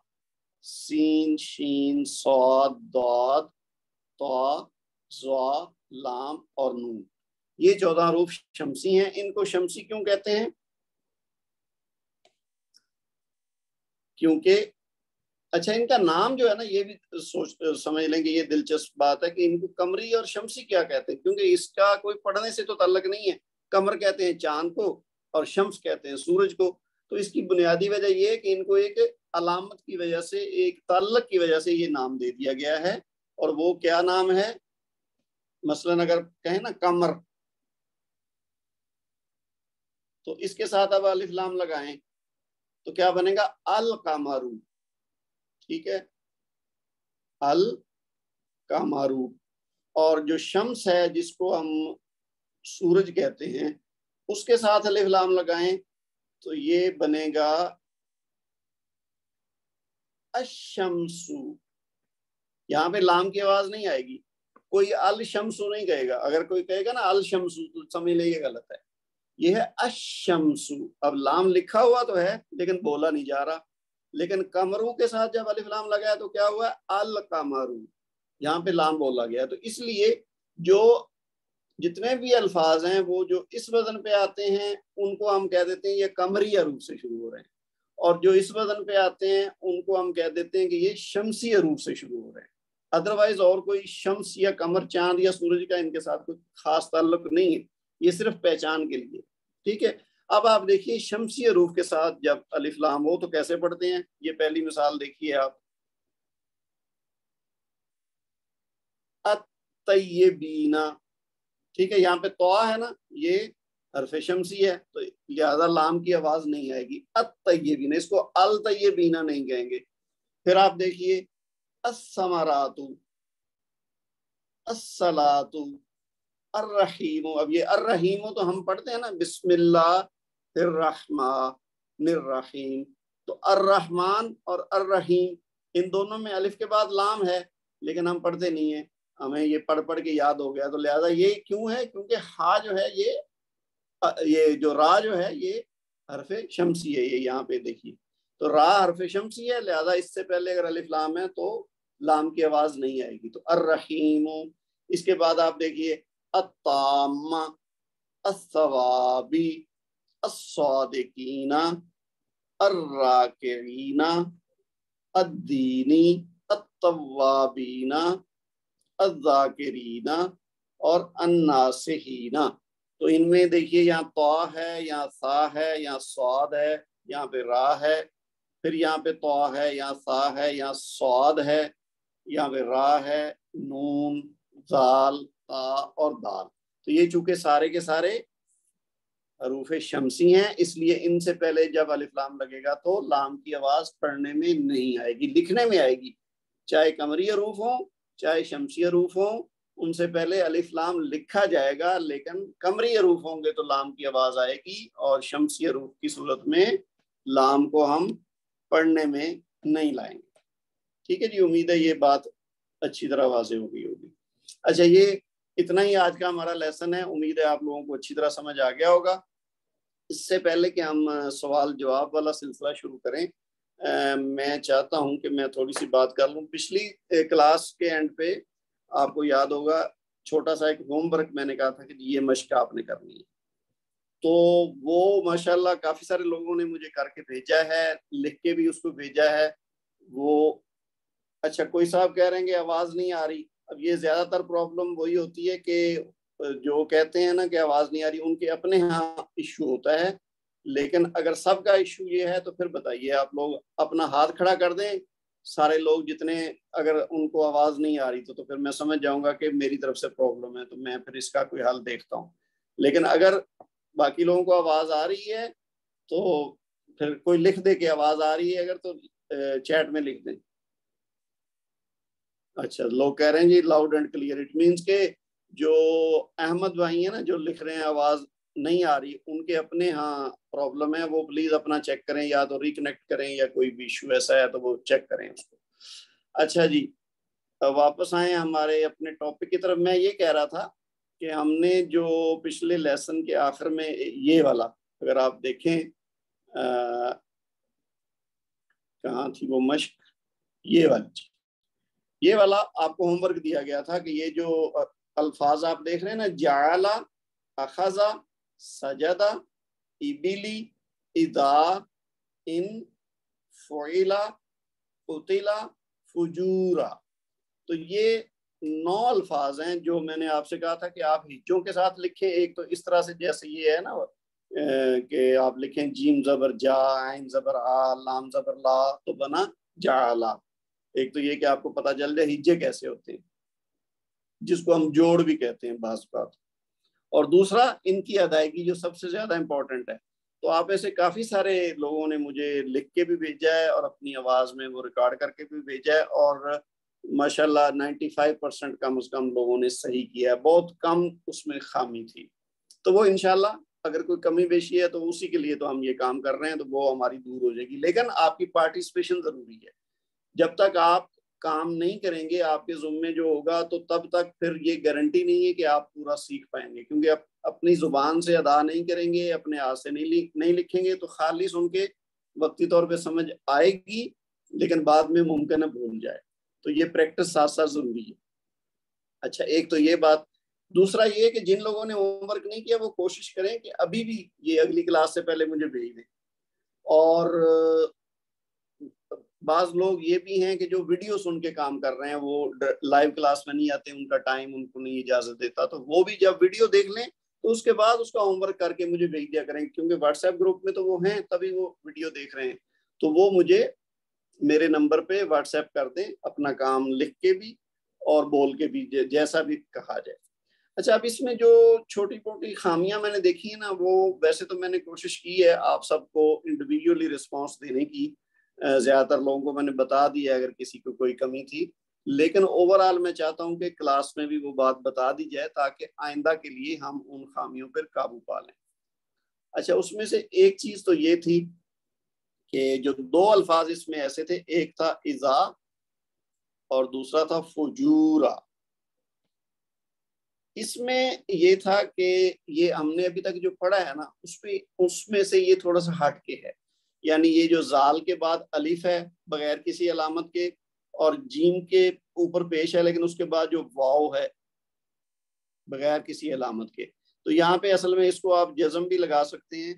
سین، شین، صاد، ضاد، طا، ظا، لام اور نون۔ یہ 14 حروف شمسی ہیں۔ ان کو شمسی کیوں کہتے ہیں، کیونکہ اچھا ان کا نام جو ہے نا یہ بھی سمجھ لیں کہ یہ دلچسپ بات ہے کہ ان کو قمری اور شمسی کیا کہتے ہیں، کیونکہ اس کا کوئی پڑھنے سے تو تعلق نہیں ہے. قمر کہتے ہیں چاند کو اور شمس کہتے ہیں سورج کو. تو اس کی بنیادی وجہ یہ ہے کہ ان کو ایک علامت کی وجہ سے، ایک تعلق کی وجہ سے یہ نام دے دیا گیا ہے. اور وہ کیا نام ہے؟ مثلاً اگر کہیں نا قمر، تو اس کے ساتھ اب الف لام لگائیں تو کیا بنے گا؟ القمر. ٹھیک ہے، القمر. اور جو شمس ہے جس کو ہم سورج کہتے ہیں، اس کے ساتھ الف لام لگائیں تو یہ بنے گا الشمس. یہاں پہ لام کی آواز نہیں آئے گی، کوئی الشمس نہیں کہے گا. اگر کوئی کہے گا نا الشمس تو سمجھ لیں یہ غلط ہے، یہ ہے الشمس. اب لام لکھا ہوا تو ہے لیکن بولا نہیں جا رہا. لیکن قمروں کے ساتھ جب الف لام لگایا تو کیا ہوا؟ القمر. یہاں پہ لام بولا گیا. تو اس لیے جو جتنے بھی الفاظ ہیں وہ جو اس وزن پہ آتے ہیں ان کو ہم کہہ دیتے ہیں یہ قمری حروف سے شروع ہو رہے ہیں، اور جو اس وزن پہ آتے ہیں ان کو ہم کہہ دیتے ہیں کہ یہ شمسی حروف سے شروع ہو رہے ہیں. ادروائز اور کوئی شمس یا قمر، چاند یا سورج کا ان کے ساتھ کوئی خاص تعلق نہیں ہے، یہ صرف پہچان کے لیے. ٹھیک ہے. اب آپ دیکھیے شمسی حروف کے ساتھ جب الف لام ہو تو کیسے پڑھتے ہیں. یہ پہلی مثال دیکھیے آپ، الطیبین. ٹھیک ہے، یہاں پہ طا ہے نا، یہ حرف شمسی ہے تو لہذا لام کی آواز نہیں آئے گی. الطیبین، اس کو الطیبین نہیں کہیں گے. پھر آپ دیکھیے الثمرات، الصلاۃ، الرحیم. اب یہ الرحیم تو ہم پڑھتے ہیں نا بسم اللہ الرحمن الرحیم. تو الرحمن اور الرحیم ان دونوں میں الف کے بعد لام ہے لیکن ہم پڑھتے نہیں ہیں، ہمیں یہ پڑھ پڑھ کے یاد ہو گیا. تو لہذا یہ کیوں ہے؟ کیونکہ ہا جو ہے یہ جو را جو ہے یہ حرف شمسی ہے. یہ یہاں پہ دیکھیے تو را حرف شمسی ہے، لہذا اس سے پہلے اگر الف لام ہے تو لام کی آواز نہیں آئے گی. تو الرحیم. اس کے بعد آپ دیکھیے التامہ، الثوابی، الصادقین، الراکعین، الدینی، التوابین، الذاکرین اور الناسحین. تو ان میں دیکھیے یہاں طا ہے، یہاں ثا ہے، یہاں صاد ہے، یہاں پہ را ہے، پھر یہاں پہ طا ہے، یہاں ثا ہے، یہاں صاد ہے، یہاں پہ را ہے، نون، زال، تا اور دال. تو یہ چونکہ سارے کے سارے حروف شمسی ہیں اس لیے ان سے پہلے جب الف لام لگے گا تو لام کی آواز پڑھنے میں نہیں آئے گی، لکھنے میں آئے گی. چاہے قمری حروف ہوں چاہے شمسی حروف ہوں، ان سے پہلے الف لام لکھا جائے گا، لیکن قمری حروف ہوں گے تو لام کی آواز آئے گی، اور شمسی حروف کی صورت میں لام کو ہم پڑھنے میں نہیں لائیں گے. ٹھیک ہے جی، امید ہے یہ بات اچھی طرح واضح ہو گئی ہوگی. اچھا، یہ اتنا ہی آج کا ہمارا لیسن ہے. امید ہے آپ لوگوں کو اچھی طرح سمجھ آ گیا ہوگا. اس سے پہلے کہ ہم سوال جواب والا سلسلہ شروع کریں، میں چاہتا ہوں کہ میں تھوڑی سی بات کر لوں. پچھلی کلاس کے اینڈ پہ آپ کو یاد ہوگا چھوٹا سا ایک ہوم ورک میں نے کہا تھا کہ یہ مشق آپ نے کرنی ہے. تو وہ ماشاءاللہ کافی سارے لوگوں نے مجھے کر کے بھیجا ہے، لکھ کے بھی اس کو بھیجا ہے. وہ اچھا، کوئی صاحب کہہ رہے ہیں کہ آواز نہیں آ رہی. اب یہ زیادہ تر پرابلم وہی ہوتی ہے کہ جو کہتے ہیں نا کہ آواز نہیں آ رہی، ان کے اپنے ہاں ایشو ہوتا ہے. لیکن اگر سب کا ایشو یہ ہے تو پھر بتائیے، آپ لوگ اپنا ہاتھ کھڑا کر دیں سارے لوگ جتنے، اگر ان کو آواز نہیں آ رہی تو پھر میں سمجھ جاؤں گا کہ میری طرف سے پرابلم ہے، تو میں پھر اس کا کوئی حل دیکھتا ہوں. لیکن اگر باقی لوگوں کو آواز آ رہی ہے تو پھر کوئی لکھ دے کہ آواز آ رہی ہے اگر تو چیٹ میں لکھ دیں. اچھا، لوگ کہہ رہے ہیں جی loud and clear. It means کہ جو احمد بھائی ہیں نا جو لکھ رہے ہیں آواز نہیں آ رہی، ان کے اپنے ہاں پرابلم ہے، وہ پلیز اپنا چیک کریں، یا تو ریکنیکٹ کریں یا کوئی بھی ایشو ایسا ہے تو وہ چیک کریں اس کو. اچھا جی، واپس آئیں ہمارے اپنے ٹاپک کی طرف. میں یہ کہہ رہا تھا کہ ہم نے جو پچھلے لیسن کے آخر میں یہ والا اگر آپ دیکھیں کہاں تھی وہ مشق، یہ والا آپ کو ہوم ورک دیا گیا تھا کہ یہ جو الفاظ آپ دیکھ رہے ہیں نا، جعلا، اخذا، سجدہ، ابلی، ادا، ان، فعلا، قتل فجورا. تو یہ 9 الفاظ ہیں جو میں نے آپ سے کہا تھا کہ آپ ہجوں کے ساتھ لکھیں. ایک تو اس طرح سے جیسے یہ ہے نا کہ آپ لکھیں جیم زبر جا، عین زبر آ، لام زبر لا، تو بنا جعلا. ایک تو یہ کہ آپ کو پتہ چل جائے ہجے کیسے ہوتے ہیں، جس کو ہم جوڑ بھی کہتے ہیں بعض بات. اور دوسرا ان کی ادائیگی جو سب سے زیادہ امپورٹنٹ ہے. تو آپ ایسے کافی سارے لوگوں نے مجھے لکھ کے بھی بھیجا ہے اور اپنی آواز میں وہ ریکارڈ کر کے بھی بھیجا ہے، اور ماشاءاللہ 95% کم از کم لوگوں نے صحیح کیا ہے. بہت کم اس میں خامی تھی. تو وہ انشاءاللہ اگر کوئی کمی بیشی ہے تو اسی کے لیے تو ہم یہ کام کر رہے ہیں، تو وہ ہماری دور ہو جائے گی. لیکن آپ کی پارٹیسپیشن ضروری ہے. جب تک آپ کام نہیں کریں گے آپ کے ذمے جو ہوگا، تو تب تک پھر یہ گارنٹی نہیں ہے کہ آپ پورا سیکھ پائیں گے. کیونکہ آپ اپنی زبان سے ادا نہیں کریں گے، اپنے ہاتھ سے نہیں لکھیں گے، تو خالی سن کے وقتی طور پہ سمجھ آئے گی لیکن بعد میں ممکن ہے بھول جائے. تو یہ پریکٹس ساتھ ساتھ ضروری ہے. اچھا، ایک تو یہ بات. دوسرا یہ کہ جن لوگوں نے ہوم ورک نہیں کیا وہ کوشش کریں کہ ابھی بھی یہ اگلی کلاس سے پہلے مجھے بھیج دیں. اور بعض لوگ یہ بھی ہیں کہ جو ویڈیو سن کے کام کر رہے ہیں، وہ لائیو کلاس میں نہیں آتے، ان کا ٹائم ان کو نہیں اجازت دیتا. تو وہ بھی جب ویڈیو دیکھ لیں تو اس کے بعد اس کا ہوم ورک کر کے مجھے بھیج دیا کریں. کیونکہ واٹس ایپ گروپ میں تو وہ ہیں، تبھی وہ ویڈیو دیکھ رہے ہیں. تو وہ مجھے میرے نمبر پہ واٹس ایپ کر دیں اپنا کام لکھ کے بھی اور بول کے بھی، جیسا بھی کہا جائے. اچھا، اب اس میں جو چھوٹی موٹی خامیاں میں نے دیکھی ہیں نا، وہ ویسے تو میں نے کوشش کی ہے آپ سب کو انڈیویجولی رسپانس دینے کی. زیادہ تر لوگوں کو میں نے بتا دیا اگر کسی کو کوئی کمی تھی، لیکن اوور آل میں چاہتا ہوں کہ کلاس میں بھی وہ بات بتا دی جائے تاکہ آئندہ کے لیے ہم ان خامیوں پر قابو پا لیں. اچھا، اس میں سے ایک چیز تو یہ تھی کہ جو 2 الفاظ اس میں ایسے تھے، ایک تھا اذا اور دوسرا تھا فجورا. اس میں یہ تھا کہ یہ ہم نے ابھی تک جو پڑھا ہے نا، اس میں سے یہ تھوڑا سا ہٹ کے ہے. یعنی یہ جو زال کے بعد الف ہے بغیر کسی علامت کے، اور جیم کے اوپر پیش ہے لیکن اس کے بعد جو واو ہے بغیر کسی علامت کے. تو یہاں پہ اصل میں اس کو آپ جزم بھی لگا سکتے ہیں،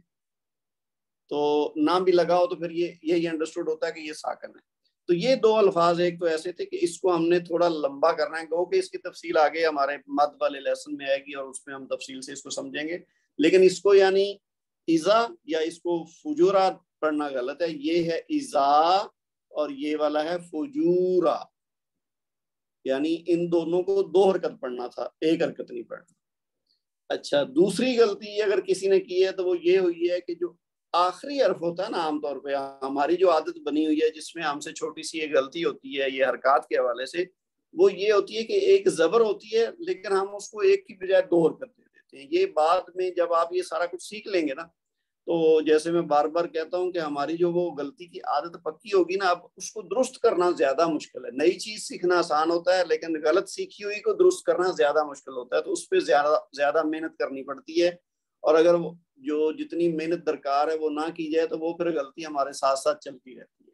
تو نہ بھی لگاؤ تو پھر یہی انڈرسٹوڈ ہوتا ہے کہ یہ ساکن ہے. تو یہ 2 الفاظ ایک تو ایسے تھے کہ اس کو ہم نے تھوڑا لمبا کرنا ہے، گو کہ اس کی تفصیل آگے ہمارے مد والے لیسن میں آئے گی اور اس میں ہم تفصیل سے اس کو سمجھیں گے. لیکن اس کو یعنی ایزا یا اس کو فجورا پڑھنا غلط ہے. یہ ہے ایزا اور یہ والا ہے فجورا. یعنی ان دونوں کو 2 حرکت پڑھنا تھا، 1 حرکت نہیں پڑھنا. اچھا، دوسری غلطی اگر کسی نے کی ہے تو وہ یہ ہوئی ہے کہ جو آخری حرف ہوتا ہے نا، عام طور پہ ہماری جو عادت بنی ہوئی ہے جس میں ہم سے چھوٹی سی ایک غلطی ہوتی ہے یہ حرکات کے حوالے سے، وہ یہ ہوتی ہے کہ ایک زبر ہوتی ہے لیکن ہم اس کو ایک کی بجائے 2 حرکت دے دیتے ہیں. یہ بعد میں جب آپ یہ سارا کچھ سیکھ لیں گے نا، تو جیسے میں بار بار کہتا ہوں کہ ہماری جو وہ غلطی کی عادت پکی ہوگی نا، اب اس کو درست کرنا زیادہ مشکل ہے. نئی چیز سیکھنا آسان ہوتا ہے لیکن غلط سیکھی ہوئی کو درست کرنا زیادہ مشکل ہوتا ہے. تو اس پہ زیادہ محنت کرنی پڑتی ہے، اور اگر جو جتنی محنت درکار ہے وہ نہ کی جائے تو وہ پھر غلطی ہمارے ساتھ ساتھ چلتی رہتی ہے.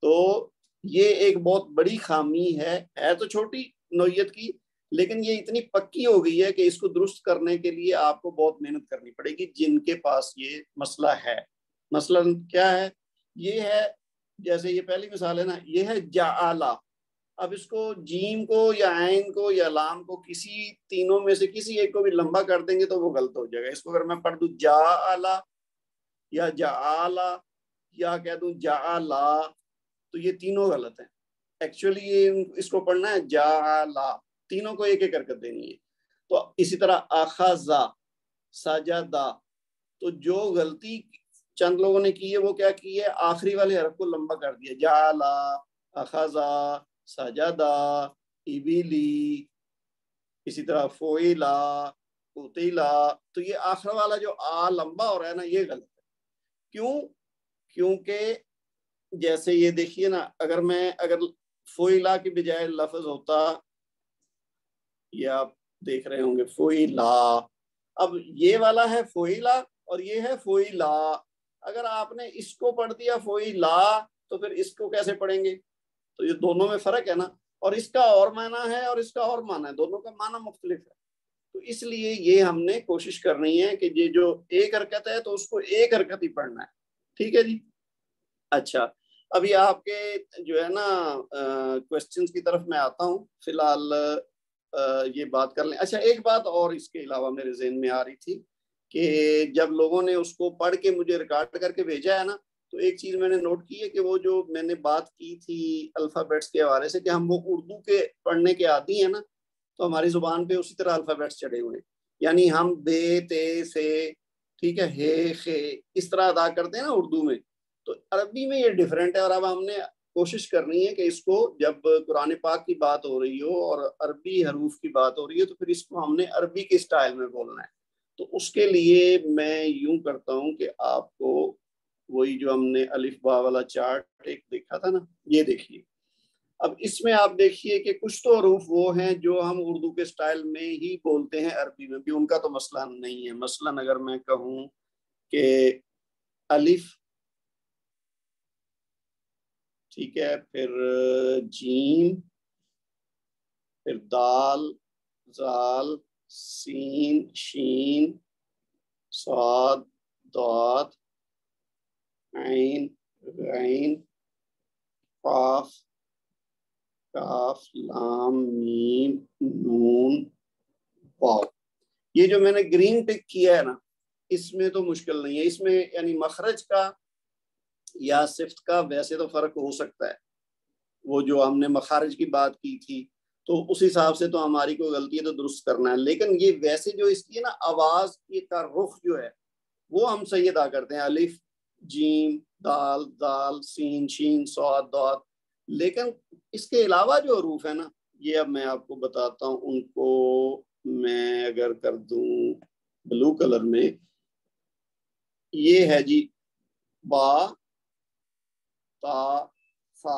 تو یہ ایک بہت بڑی خامی ہے تو چھوٹی نوعیت کی، لیکن یہ اتنی پکی ہو گئی ہے کہ اس کو درست کرنے کے لیے آپ کو بہت محنت کرنی پڑے گی جن کے پاس یہ مسئلہ ہے. مثلا کیا ہے؟ یہ ہے جیسے یہ پہلی مثال ہے نا، یہ ہے جعلا. اب اس کو جیم کو یا عین کو یا لام کو کسی تینوں میں سے کسی ایک کو بھی لمبا کر دیں گے تو وہ غلط ہو جائے گا. اس کو اگر میں پڑھ دوں جعلا یا جعلا یا کہہ دوں جعلا تو یہ تینوں غلط ہیں. ایکچولی یہ اس کو پڑھنا ہے جعلا، تینوں کو ایک ایک حرکت دینی ہے. تو اسی طرح اخذا، سجدہ. تو جو غلطی چند لوگوں نے کی ہے وہ کیا کی ہے، آخری والے حرف کو لمبا کر دیا، جعلا، اخذا، سجدہ، ابلی. اسی طرح فوئلا، قتلا. تو یہ آخر والا جو آ لمبا ہو رہا ہے نا، یہ غلط ہے. کیوں؟ کیونکہ جیسے یہ دیکھیے نا، اگر فوئلا کی بجائے لفظ ہوتا، یہ آپ دیکھ رہے ہوں گے فوئلا. اب یہ والا ہے فوئلا اور یہ ہے فوئلا. اگر آپ نے اس کو پڑھ دیا فوئلا تو پھر اس کو کیسے پڑھیں گے؟ تو یہ دونوں میں فرق ہے نا، اور اس کا اور معنی ہے اور اس کا اور معنی ہے، دونوں کا معنی مختلف ہے. تو اس لیے یہ ہم نے کوشش کرنی ہے کہ یہ جو ایک حرکت ہے تو اس کو ایک حرکت ہی پڑھنا ہے. ٹھیک ہے جی. اچھا، ابھی آپ کے جو ہے نا کوشچنس کی طرف میں آتا ہوں، فی الحال یہ بات کر لیں. اچھا ایک بات اور اس کے علاوہ میرے ذہن میں آ رہی تھی کہ جب لوگوں نے اس کو پڑھ کے مجھے ریکارڈ کر کے بھیجا ہے نا، تو ایک چیز میں نے نوٹ کی ہے کہ وہ جو میں نے بات کی تھی الفابیٹس کے حوالے سے کہ ہم وہ اردو کے پڑھنے کے عادی ہیں نا، تو ہماری زبان پہ اسی طرح الفابیٹس چڑھے ہوئے ہیں. یعنی ہم بے تے سے، ٹھیک ہے، ہے خے، اس طرح ادا کرتے ہیں نا اردو میں، تو عربی میں یہ ڈیفرنٹ ہے. اور اب ہم نے کوشش کرنی ہے کہ اس کو جب قرآن پاک کی بات ہو رہی ہو اور عربی حروف کی بات ہو رہی ہے تو پھر اس کو ہم نے عربی کے سٹائل میں بولنا ہے. تو اس کے لیے میں یوں کرتا ہوں کہ آپ کو وہی جو ہم نے الف با والا چارٹ ایک دیکھا تھا نا، یہ دیکھیے. اب اس میں آپ دیکھیے کہ کچھ تو حروف وہ ہیں جو ہم اردو کے سٹائل میں ہی بولتے ہیں، عربی میں بھی ان کا تو مسئلہ نہیں ہے. مثلا اگر میں کہوں کہ الف، ٹھیک ہے، پھر جیم، پھر دال، زال، سین، شین، صاد، ضاد، عین، غین، قاف، کاف، لام، میم، نون، واو. یہ جو میں نے گرین ٹک کیا ہے نا، اس میں تو مشکل نہیں ہے. اس میں یعنی مخرج کا یا صفت کا ویسے تو فرق ہو سکتا ہے، وہ جو ہم نے مخارج کی بات کی تھی تو اس حساب سے تو ہماری کوئی غلطی ہے تو درست کرنا ہے. لیکن یہ ویسے جو اس کی نا آواز کا رخ جو ہے وہ ہم صحیح ادا کرتے ہیں، الف، جیم، دال، دال، سین، شین، صاد، ضاد. لیکن اس کے علاوہ جو حروف ہے نا، یہ اب میں آپ کو بتاتا ہوں. ان کو میں اگر کر دوں بلو کلر میں، یہ ہے جی با، تا، سا.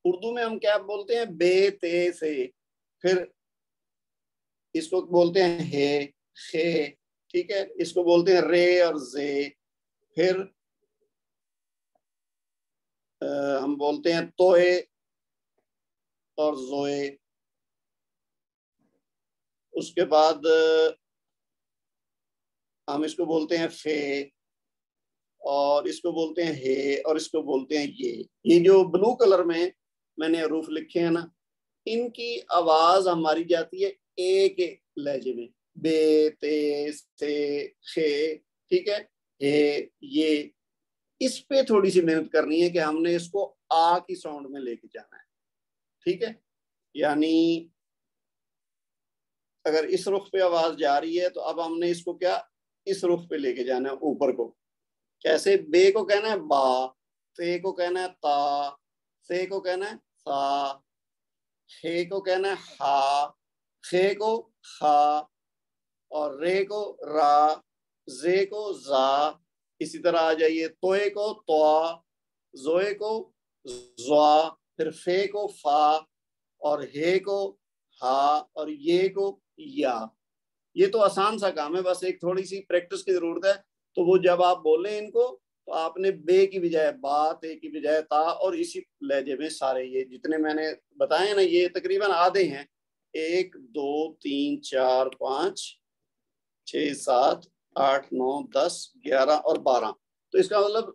اردو میں ہم کیا بولتے ہیں؟ بے تے سے. پھر اس کو بولتے ہیں ہے، خے، ٹھیک ہے، اس کو بولتے ہیں رے اور زے. پھر ہم بولتے ہیں توئے اور زوئے. اس کے بعد ہم اس کو بولتے ہیں فے، اور اس کو بولتے ہیں ہے، اور اس کو بولتے ہیں یہ جو بلو کلر میں نے حروف لکھے ہیں نا، ان کی آواز ہماری جاتی ہے اے کے لہجے میں، بے تے سے خے، ٹھیک ہے، یہ اس پہ تھوڑی سی محنت کرنی ہے کہ ہم نے اس کو آ کی ساؤنڈ میں لے کے جانا ہے. ٹھیک ہے، یعنی اگر اس رخ پہ آواز جا رہی ہے تو اب ہم نے اس کو کیا اس رخ پہ لے کے جانا ہے اوپر کو. کیسے؟ بے کو کہنا ہے با، تے کو کہنا ہے تا، سے کو کہنا ہے سا، خے کو کہنا ہے ہا، خے کو خا، اور رے کو را، زے کو زا. اسی طرح آ جائیے توئے کو توا، زوئے کو زوا، پھر فے کو فا، اور ہے کو ہا، اور یہ کو یا. یہ تو آسان سا کام ہے، بس ایک تھوڑی سی پریکٹس کی ضرورت ہے. تو وہ جب آپ بولیں ان کو تو آپ نے بے کی بجائے با، تے کی بجائے تا، اور اسی لہجے میں سارے یہ جتنے میں نے بتائے ہیں نا، یہ تقریباً آدھے ہیں، 1 2 3 4 5 6 7 8 9 10 11 اور 12. تو اس کا مطلب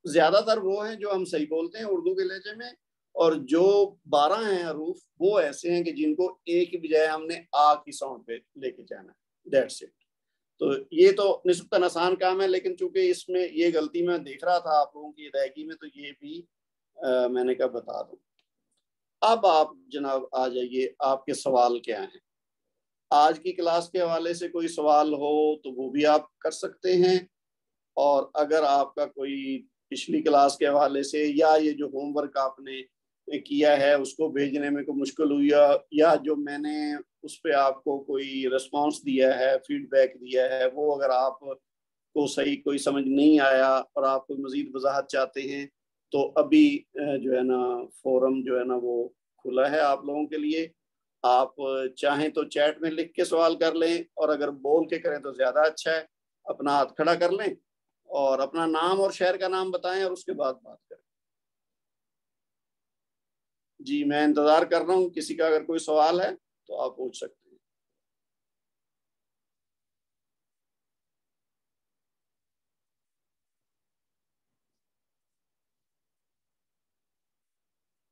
زیادہ تر وہ ہیں جو ہم صحیح بولتے ہیں اردو کے لہجے میں، اور جو 12 ہیں حروف وہ ایسے ہیں کہ جن کو اے کی بجائے ہم نے آ کی ساؤنڈ پہ لے کے جانا ہے. That's it. تو یہ تو نسبتاً آسان کام ہے، لیکن چونکہ اس میں یہ غلطی میں دیکھ رہا تھا آپ لوگوں کی ادائیگی میں، تو یہ بھی میں نے کہا بتا دوں. اب آپ جناب آ جائیے، آپ کے سوال کیا ہیں؟ آج کی کلاس کے حوالے سے کوئی سوال ہو تو وہ بھی آپ کر سکتے ہیں، اور اگر آپ کا کوئی پچھلی کلاس کے حوالے سے یا یہ جو ہوم ورک آپ نے کیا ہے اس کو بھیجنے میں کوئی مشکل ہوئی یا جو میں نے اس پہ آپ کو کوئی رسپانس دیا ہے، فیڈ بیک دیا ہے، وہ اگر آپ کو صحیح کوئی سمجھ نہیں آیا اور آپ کوئی مزید وضاحت چاہتے ہیں تو ابھی جو ہے نا فورم جو ہے نا وہ کھلا ہے آپ لوگوں کے لیے. آپ چاہیں تو چیٹ میں لکھ کے سوال کر لیں، اور اگر بول کے کریں تو زیادہ اچھا ہے. اپنا ہاتھ کھڑا کر لیں اور اپنا نام اور شہر کا نام بتائیں اور اس کے بعد بات کریں. جی میں انتظار کر رہا ہوں، کسی کا اگر کوئی سوال ہے تو آپ پوچھ سکتے ہیں.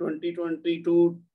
2022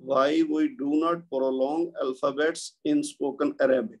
why we do not prolong alphabets in spoken Arabic।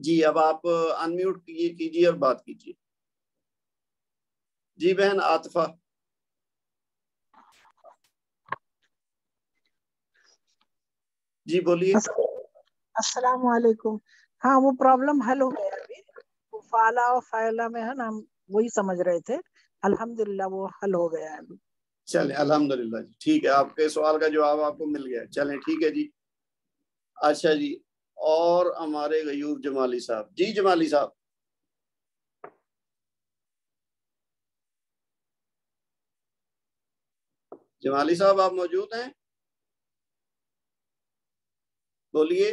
جی اب آپ انمیوٹ کیجیے اور بات کیجیے. جی بہن عاطفہ. جی بولیے. السلام علیکم. ہاں وہ پرابلم حل ہو گیا ابھی. وہ فعلا اور فائلہ میں ہے نا، ہم وہی سمجھ رہے تھے. الحمدللہ وہ حل ہو گیا ہے ابھی. چلیں الحمدللہ جی ٹھیک ہے، آپ کے سوال کا جواب آپ کو مل گیا. چلیں ٹھیک ہے جی. اچھا جی، اور ہمارے غیور جمالی صاحب. جی جمالی صاحب. جمالی صاحب آپ موجود ہیں؟ بولیے.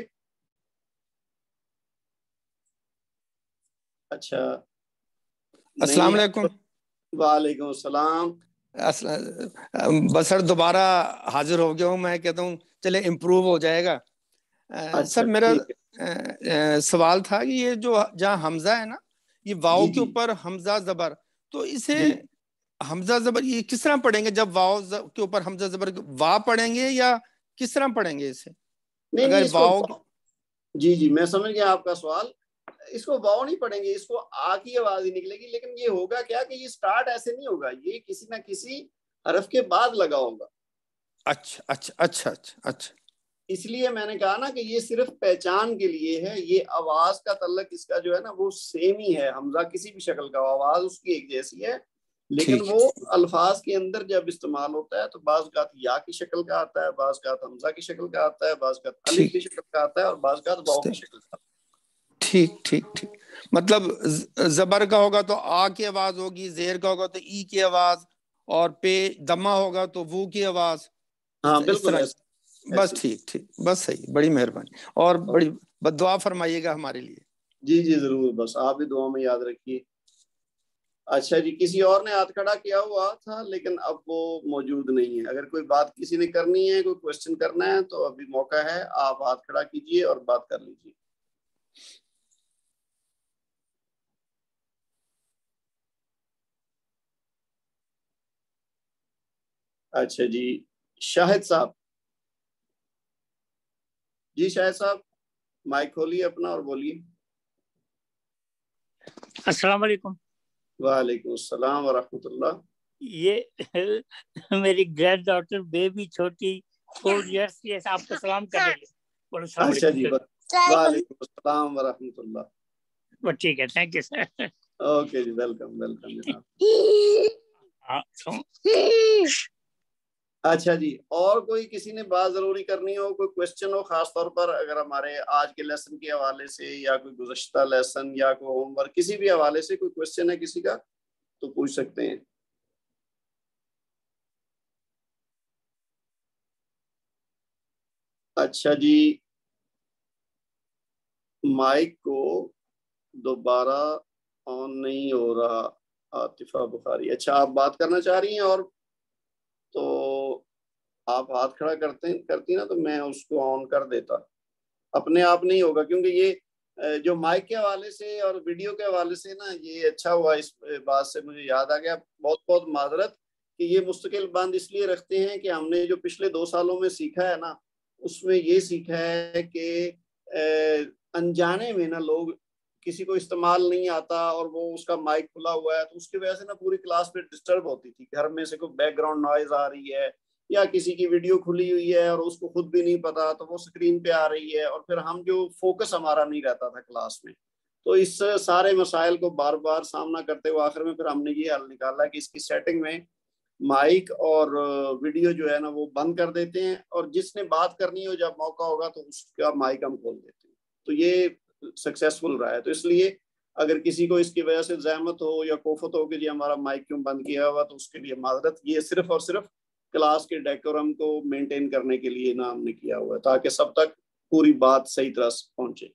اچھا السلام علیکم. وعلیکم السلام. بس سر دوبارہ حاضر ہو گیا ہوں. میں کہتا ہوں چلے امپروو ہو جائے گا. سر میرا سوال تھا کہ یہ جو جہاں حمزہ ہے نا، یہ واؤ کے اوپر حمزہ زبر، تو اسے حمزہ زبر یہ کس طرح پڑھیں گے؟ جب واؤ کے اوپر حمزہ زبر وا پڑھیں گے یا کس طرح پڑھیں گے اسے؟ نہیں اس کو جی میں سمجھ گیا آپ کا سوال. اس کو واؤ نہیں پڑھیں گے، اس کو آ کی آواز ہی نکلے گی. لیکن یہ ہوگا کیا کہ یہ سٹارٹ ایسے نہیں ہوگا، یہ کسی نہ کسی حرف کے بعد لگا ہوگا. اچھا اچھا اچھا اچھا اچھا. اس لیے میں نے کہا نا کہ یہ صرف پہچان کے لیے ہے. یہ آواز کا تعلق اس کا جو ہے نا وہ سیم ہی ہے. حمزہ کسی بھی شکل کا آواز اس کی ایک جیسی ہے، لیکن وہ الفاظ کے اندر جب استعمال ہوتا ہے تو بعض کا یا کی شکل کا آتا ہے، بعض کا حمزہ کی شکل کا آتا ہے، بعض کا الف کی شکل کا آتا ہے، اور بعض کا واو کی شکل کا. ٹھیک ٹھیک ٹھیک. مطلب زبر کا ہوگا تو آ کی آواز ہوگی، زیر کا ہوگا تو ای کی آواز، اور پہ دمہ ہوگا تو وو کی آواز. ہاں اس طرح. بس ٹھیک ٹھیک، بس صحیح. بڑی مہربانی، اور بڑی دعا فرمائیے گا ہمارے لیے. جی ضرور، بس آپ بھی دعا میں یاد رکھیے. اچھا جی، کسی اور نے ہاتھ کھڑا کیا ہوا تھا لیکن اب وہ موجود نہیں ہے. اگر کوئی بات کسی نے کرنی ہے، کوئی کوشچن کرنا ہے تو ابھی موقع ہے، آپ ہاتھ کھڑا کیجئے اور بات کر لیجئے. اچھا جی، شاہد صاحب. جی شاہد صاحب مائک کھولیے اپنا اور بولیے. السلام علیکم. وعلیکم السلام ورحمۃ اللہ. یہ میری گرینڈ ڈاٹر بیبی چھوٹی 4 ایئرس کی ہے، آپ کو سلام کر رہی ہے. اچھا جی، وعلیکم السلام ورحمۃ اللہ. ٹھیک ہے، تھینک یو سر. اوکے جی، ویلکم ویلکم جناب. اچھا جی، اور کوئی کسی نے بات ضروری کرنی ہو، کوئی کوشچن ہو، خاص طور پر اگر ہمارے آج کے لیسن کے حوالے سے یا کوئی گزشتہ لیسن یا کوئی ہوم ورک کسی بھی حوالے سے کوئی کوشچن ہے کسی کا تو پوچھ سکتے ہیں. اچھا جی، مائک کو دوبارہ آن نہیں ہو رہا. عاطفہ بخاری. اچھا آپ بات کرنا چاہ رہی ہیں، اور تو آپ ہاتھ کھڑا کرتی نا تو میں اس کو آن کر دیتا. اپنے آپ نہیں ہوگا، کیونکہ یہ جو مائک کے حوالے سے اور ویڈیو کے حوالے سے نا، یہ اچھا ہوا اس بات سے مجھے یاد آ گیا. بہت بہت معذرت کہ یہ مستقل بند اس لیے رکھتے ہیں کہ ہم نے جو پچھلے 2 سالوں میں سیکھا ہے نا، اس میں یہ سیکھا ہے کہ انجانے میں نا لوگ کسی کو استعمال نہیں آتا اور وہ اس کا مائک کھلا ہوا ہے، تو اس کی وجہ سے نا پوری کلاس میں ڈسٹرب ہوتی تھی. گھر میں سے کوئی بیک گراؤنڈ نوائز آ رہی ہے یا کسی کی ویڈیو کھلی ہوئی ہے اور اس کو خود بھی نہیں پتا تو وہ سکرین پہ آ رہی ہے، اور پھر ہم جو فوکس ہمارا نہیں رہتا تھا کلاس میں. تو اس سارے مسائل کو بار بار سامنا کرتے ہوئے آخر میں پھر ہم نے یہ حل نکالا کہ اس کی سیٹنگ میں مائک اور ویڈیو جو ہے نا وہ بند کر دیتے ہیں، اور جس نے بات کرنی ہو جب موقع ہوگا تو اس کا مائک ہم کھول دیتے ہیں. تو یہ سکسیسفل رہا ہے. تو اس لیے اگر کسی کو اس کی وجہ سے زحمت ہو یا کوفت ہو کہ جی ہمارا مائک کیوں بند کیا ہوا، تو اس کے لیے معذرت. یہ صرف اور صرف کلاس کے ڈیکورم کو مینٹین کرنے کے لیے نا ہم نے کیا ہوا ہے، تاکہ سب تک پوری بات صحیح طرح سے پہنچے.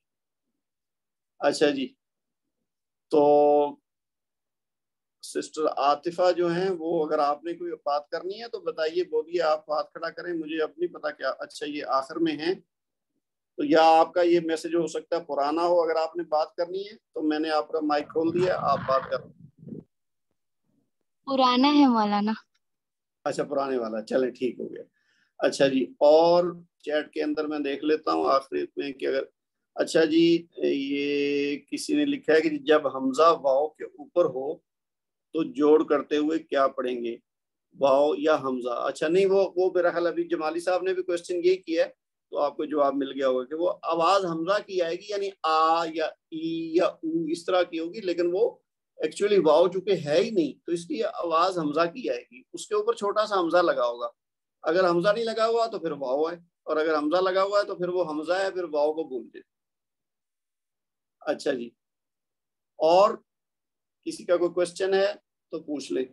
اچھا جی، تو سسٹر عاطفہ جو ہیں وہ اگر آپ نے کوئی بات کرنی ہے تو بتائیے، بولیے. آپ ہاتھ کھڑا کریں، مجھے اب نہیں پتا کیا. اچھا یہ آخر میں ہیں تو یا آپ کا یہ میسج ہو سکتا ہے پرانا ہو. اگر آپ نے بات کرنی ہے تو میں نے آپ کا مائک کھول دیا، آپ بات کر. پرانا ہے مولانا. اچھا پرانے والا، چلیں ٹھیک ہو گیا. اچھا جی، اور چیٹ کے اندر میں دیکھ لیتا ہوں آخری میں کہ اگر اچھا جی، یہ کسی نے لکھا ہے کہ جب حمزہ واو کے اوپر ہو تو جوڑ کرتے ہوئے کیا پڑھیں گے، واو یا حمزہ؟ اچھا نہیں، وہ میرا خیال ابھی جمالی صاحب نے بھی کوشچن یہی کیا ہے، تو آپ کو جواب مل گیا ہوگا کہ وہ آواز حمزہ کی آئے گی، یعنی آ یا ای یا او اس طرح کی ہوگی، لیکن وہ ایکچولی واو چونکہ ہے ہی نہیں تو اس لیے آواز حمزہ کی آئے گی، اس کے اوپر چھوٹا سا حمزہ لگا ہوگا۔ اگر حمزہ نہیں لگا ہوا تو پھر واو ہے، اور اگر حمزہ لگا ہوا ہے تو پھر وہ حمزہ ہے، پھر واو کو بھول دیں۔ اچھا جی، اور کسی کا کوئی کوشچن ہے تو پوچھ لیں،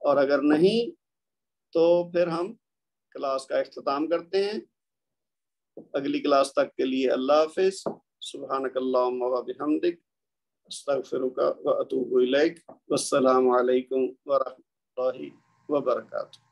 اور اگر نہیں تو پھر ہم کلاس کا اختتام کرتے ہیں۔ اگلی کلاس تک کے لیے اللہ حافظ۔ سبحانک اللہم و بحمدک، استغفرک و اتوب الیک، والسلام علیکم ورحمۃ اللہ وبرکاتہ۔